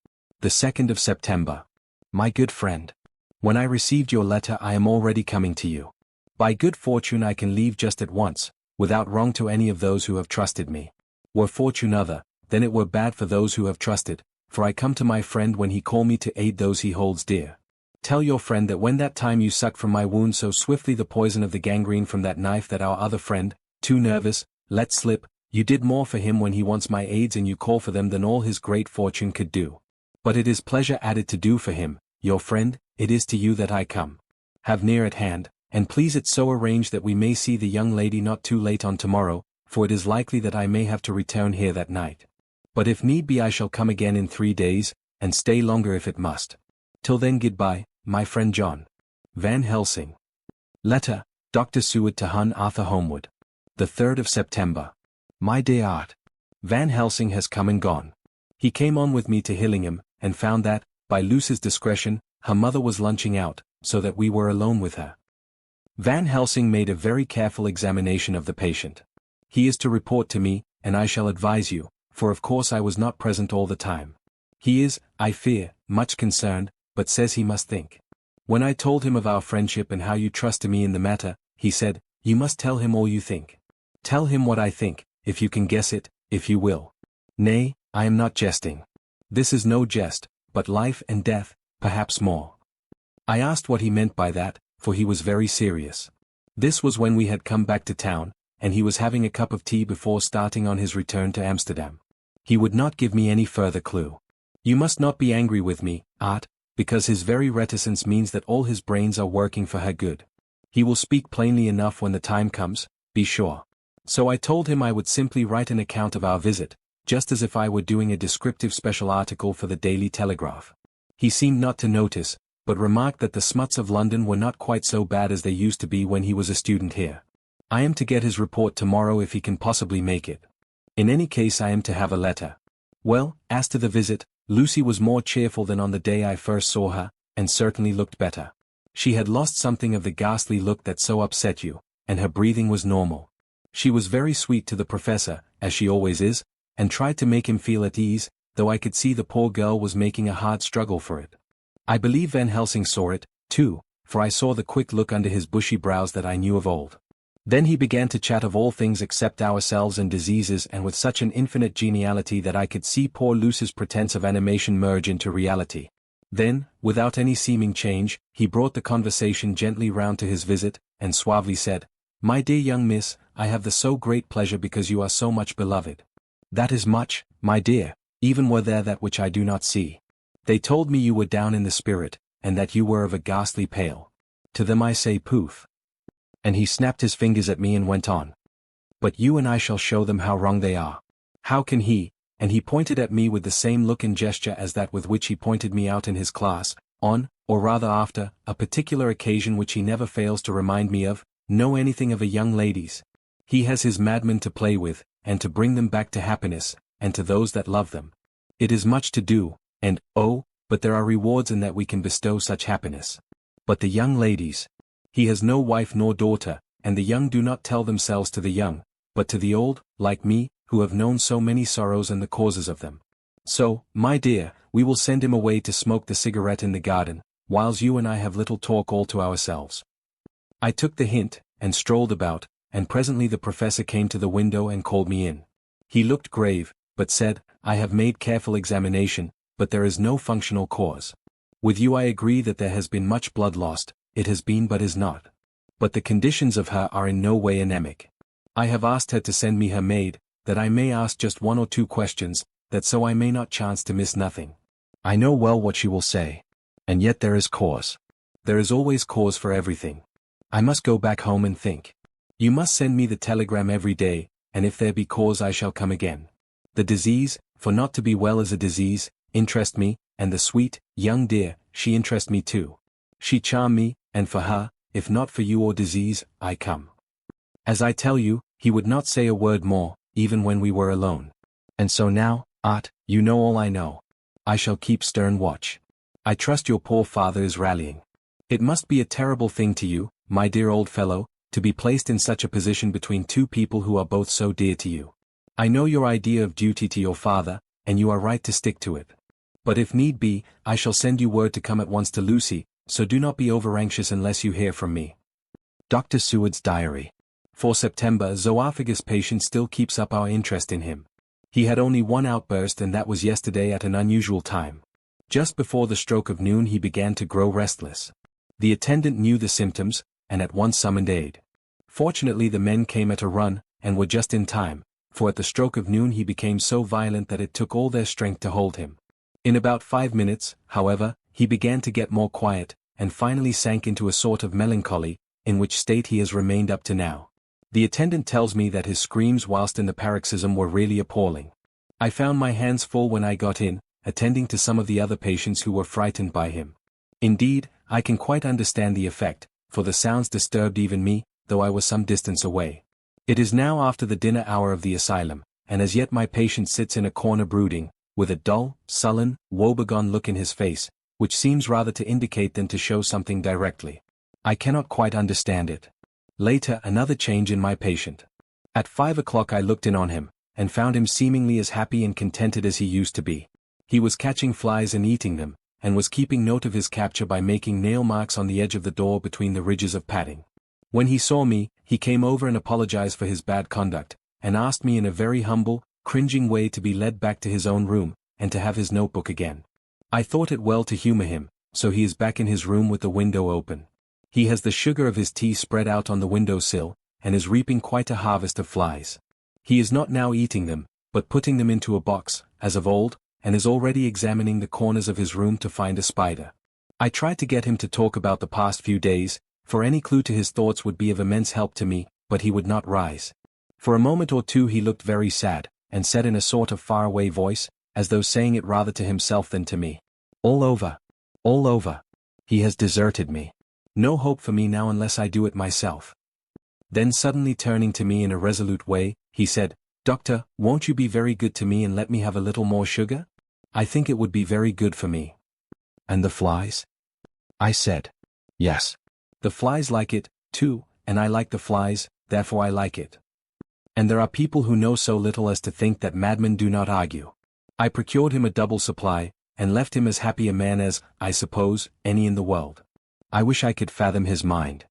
The 2nd of September. My good friend. When I received your letter I am already coming to you. By good fortune I can leave just at once, without wrong to any of those who have trusted me. Were fortune other, then it were bad for those who have trusted, for I come to my friend when he call me to aid those he holds dear. Tell your friend that when that time you sucked from my wound so swiftly the poison of the gangrene from that knife that our other friend, too nervous, let slip, you did more for him when he wants my aids and you call for them than all his great fortune could do. But it is pleasure added to do for him, your friend, it is to you that I come. Have near at hand, and please it so arrange that we may see the young lady not too late on tomorrow, for it is likely that I may have to return here that night. But if need be I shall come again in 3 days, and stay longer if it must. Till then goodbye, my friend John. Van Helsing. Letter, Dr. Seward to Hun Arthur Homewood. The 3rd of September. My dear Art. Van Helsing has come and gone. He came on with me to Hillingham, and found that, by Lucy's discretion, her mother was lunching out, so that we were alone with her. Van Helsing made a very careful examination of the patient. He is to report to me, and I shall advise you, for of course I was not present all the time. He is, I fear, much concerned, but says he must think. When I told him of our friendship and how you trust to me in the matter, he said, you must tell him all you think. Tell him what I think, if you can guess it, if you will. Nay, I am not jesting. This is no jest, but life and death, perhaps more. I asked what he meant by that, for he was very serious. This was when we had come back to town, and he was having a cup of tea before starting on his return to Amsterdam. He would not give me any further clue. You must not be angry with me, Art, because his very reticence means that all his brains are working for her good. He will speak plainly enough when the time comes, be sure. So I told him I would simply write an account of our visit, just as if I were doing a descriptive special article for the Daily Telegraph. He seemed not to notice, but remarked that the smuts of London were not quite so bad as they used to be when he was a student here. I am to get his report tomorrow if he can possibly make it. In any case I am to have a letter. Well, as to the visit, Lucy was more cheerful than on the day I first saw her, and certainly looked better. She had lost something of the ghastly look that so upset you, and her breathing was normal. She was very sweet to the professor, as she always is, and tried to make him feel at ease, though I could see the poor girl was making a hard struggle for it. I believe Van Helsing saw it, too, for I saw the quick look under his bushy brows that I knew of old. Then he began to chat of all things except ourselves and diseases, and with such an infinite geniality that I could see poor Lucy's pretense of animation merge into reality. Then, without any seeming change, he brought the conversation gently round to his visit, and suavely said, "My dear young miss, I have the so great pleasure because you are so much beloved. That is much, my dear, even were there that which I do not see. They told me you were down in the spirit, and that you were of a ghastly pale. To them I say poof." And he snapped his fingers at me and went on. "But you and I shall show them how wrong they are. How can he," and he pointed at me with the same look and gesture as that with which he pointed me out in his class, on, or rather after, a particular occasion which he never fails to remind me of, know anything of a young lady's. He has his madmen to play with, and to bring them back to happiness, and to those that love them. It is much to do, and, oh, but there are rewards in that we can bestow such happiness. But the young ladies. He has no wife nor daughter, and the young do not tell themselves to the young, but to the old, like me, who have known so many sorrows and the causes of them. So, my dear, we will send him away to smoke the cigarette in the garden, whiles you and I have little talk all to ourselves." I took the hint, and strolled about, and presently the professor came to the window and called me in. He looked grave, but said, "I have made careful examination, but there is no functional cause. With you I agree that there has been much blood lost, it has been but is not. But the conditions of her are in no way anemic. I have asked her to send me her maid, that I may ask just 1 or 2 questions, that so I may not chance to miss nothing. I know well what she will say. And yet there is cause. There is always cause for everything. I must go back home and think. You must send me the telegram every day, and if there be cause I shall come again. The disease, for not to be well is a disease, interest me, and the sweet, young dear, she interest me too. She charm me, and for her, if not for you or disease, I come." As I tell you, he would not say a word more, even when we were alone. And so now, Art, you know all I know. I shall keep stern watch. I trust your poor father is rallying. It must be a terrible thing to you, my dear old fellow, to be placed in such a position between 2 people who are both so dear to you. I know your idea of duty to your father, and you are right to stick to it. But if need be, I shall send you word to come at once to Lucy, so do not be over-anxious unless you hear from me. Dr. Seward's diary. For September, zoophagus patient still keeps up our interest in him. He had only one outburst, and that was yesterday at an unusual time. Just before the stroke of noon he began to grow restless. The attendant knew the symptoms, and at once summoned aid. Fortunately the men came at a run, and were just in time, for at the stroke of noon he became so violent that it took all their strength to hold him. In about 5 minutes, however, he began to get more quiet, and finally sank into a sort of melancholy, in which state he has remained up to now. The attendant tells me that his screams whilst in the paroxysm were really appalling. I found my hands full when I got in, attending to some of the other patients who were frightened by him. Indeed, I can quite understand the effect, for the sounds disturbed even me, though I was some distance away. It is now after the dinner hour of the asylum, and as yet my patient sits in a corner brooding, with a dull, sullen, woebegone look in his face, which seems rather to indicate than to show something directly. I cannot quite understand it. Later, another change in my patient. At 5 o'clock I looked in on him, and found him seemingly as happy and contented as he used to be. He was catching flies and eating them, and was keeping note of his capture by making nail marks on the edge of the door between the ridges of padding. When he saw me, he came over and apologized for his bad conduct, and asked me in a very humble, cringing way to be led back to his own room, and to have his notebook again. I thought it well to humor him, so he is back in his room with the window open. He has the sugar of his tea spread out on the windowsill, and is reaping quite a harvest of flies. He is not now eating them, but putting them into a box, as of old, and is already examining the corners of his room to find a spider. I tried to get him to talk about the past few days, for any clue to his thoughts would be of immense help to me, but he would not rise. For a moment or two he looked very sad, and said in a sort of faraway voice, as though saying it rather to himself than to me, "All over. All over. He has deserted me. No hope for me now unless I do it myself." Then suddenly turning to me in a resolute way, he said, "Doctor, won't you be very good to me and let me have a little more sugar? I think it would be very good for me." "And the flies?" I said. "Yes. The flies like it, too, and I like the flies, therefore I like it. And there are people who know so little as to think that madmen do not argue." I procured him a double supply, and left him as happy a man as, I suppose, any in the world. I wish I could fathom his mind.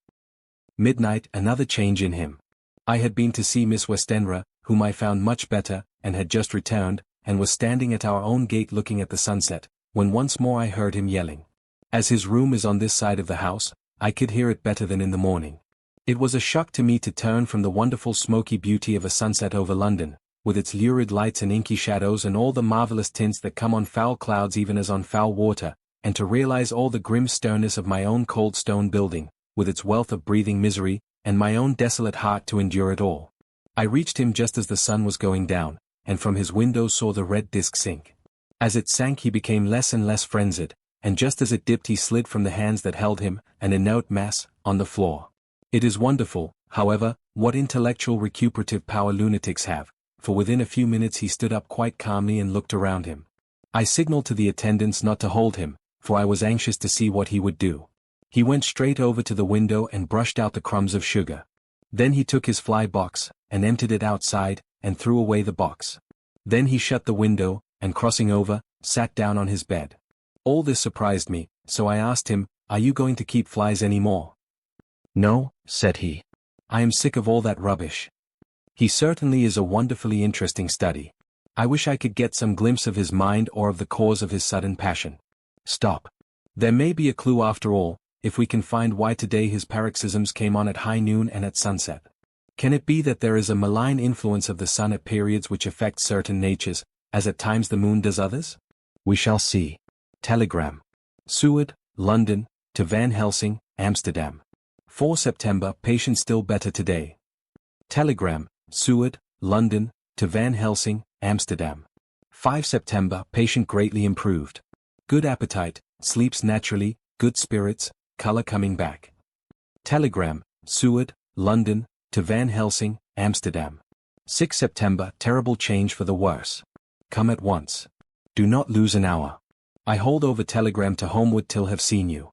Midnight, another change in him. I had been to see Miss Westenra, whom I found much better, and had just returned, and was standing at our own gate looking at the sunset, when once more I heard him yelling. As his room is on this side of the house, I could hear it better than in the morning. It was a shock to me to turn from the wonderful smoky beauty of a sunset over London, with its lurid lights and inky shadows and all the marvelous tints that come on foul clouds even as on foul water, and to realize all the grim sternness of my own cold stone building, with its wealth of breathing misery, and my own desolate heart to endure it all. I reached him just as the sun was going down, and from his window saw the red disk sink. As it sank he became less and less frenzied, and just as it dipped he slid from the hands that held him, an inert mass, on the floor. It is wonderful, however, what intellectual recuperative power lunatics have, for within a few minutes he stood up quite calmly and looked around him. I signaled to the attendants not to hold him, for I was anxious to see what he would do. He went straight over to the window and brushed out the crumbs of sugar. Then he took his fly box, and emptied it outside, and threw away the box. Then he shut the window, and crossing over, sat down on his bed. All this surprised me, so I asked him, "Are you going to keep flies any more?" "No," said he. "I am sick of all that rubbish." He certainly is a wonderfully interesting study. I wish I could get some glimpse of his mind or of the cause of his sudden passion. Stop. There may be a clue after all, if we can find why today his paroxysms came on at high noon and at sunset. Can it be that there is a malign influence of the sun at periods which affects certain natures, as at times the moon does others? We shall see. Telegram. Seward, London, to Van Helsing, Amsterdam. 4 September, patient still better today. Telegram. Seward, London, to Van Helsing, Amsterdam. 5 September, patient greatly improved. Good appetite, sleeps naturally, good spirits, color coming back. Telegram. Seward, London, to Van Helsing, Amsterdam. 6 September, terrible change for the worse. Come at once. Do not lose an hour. I hold over telegram to Homewood till have seen you.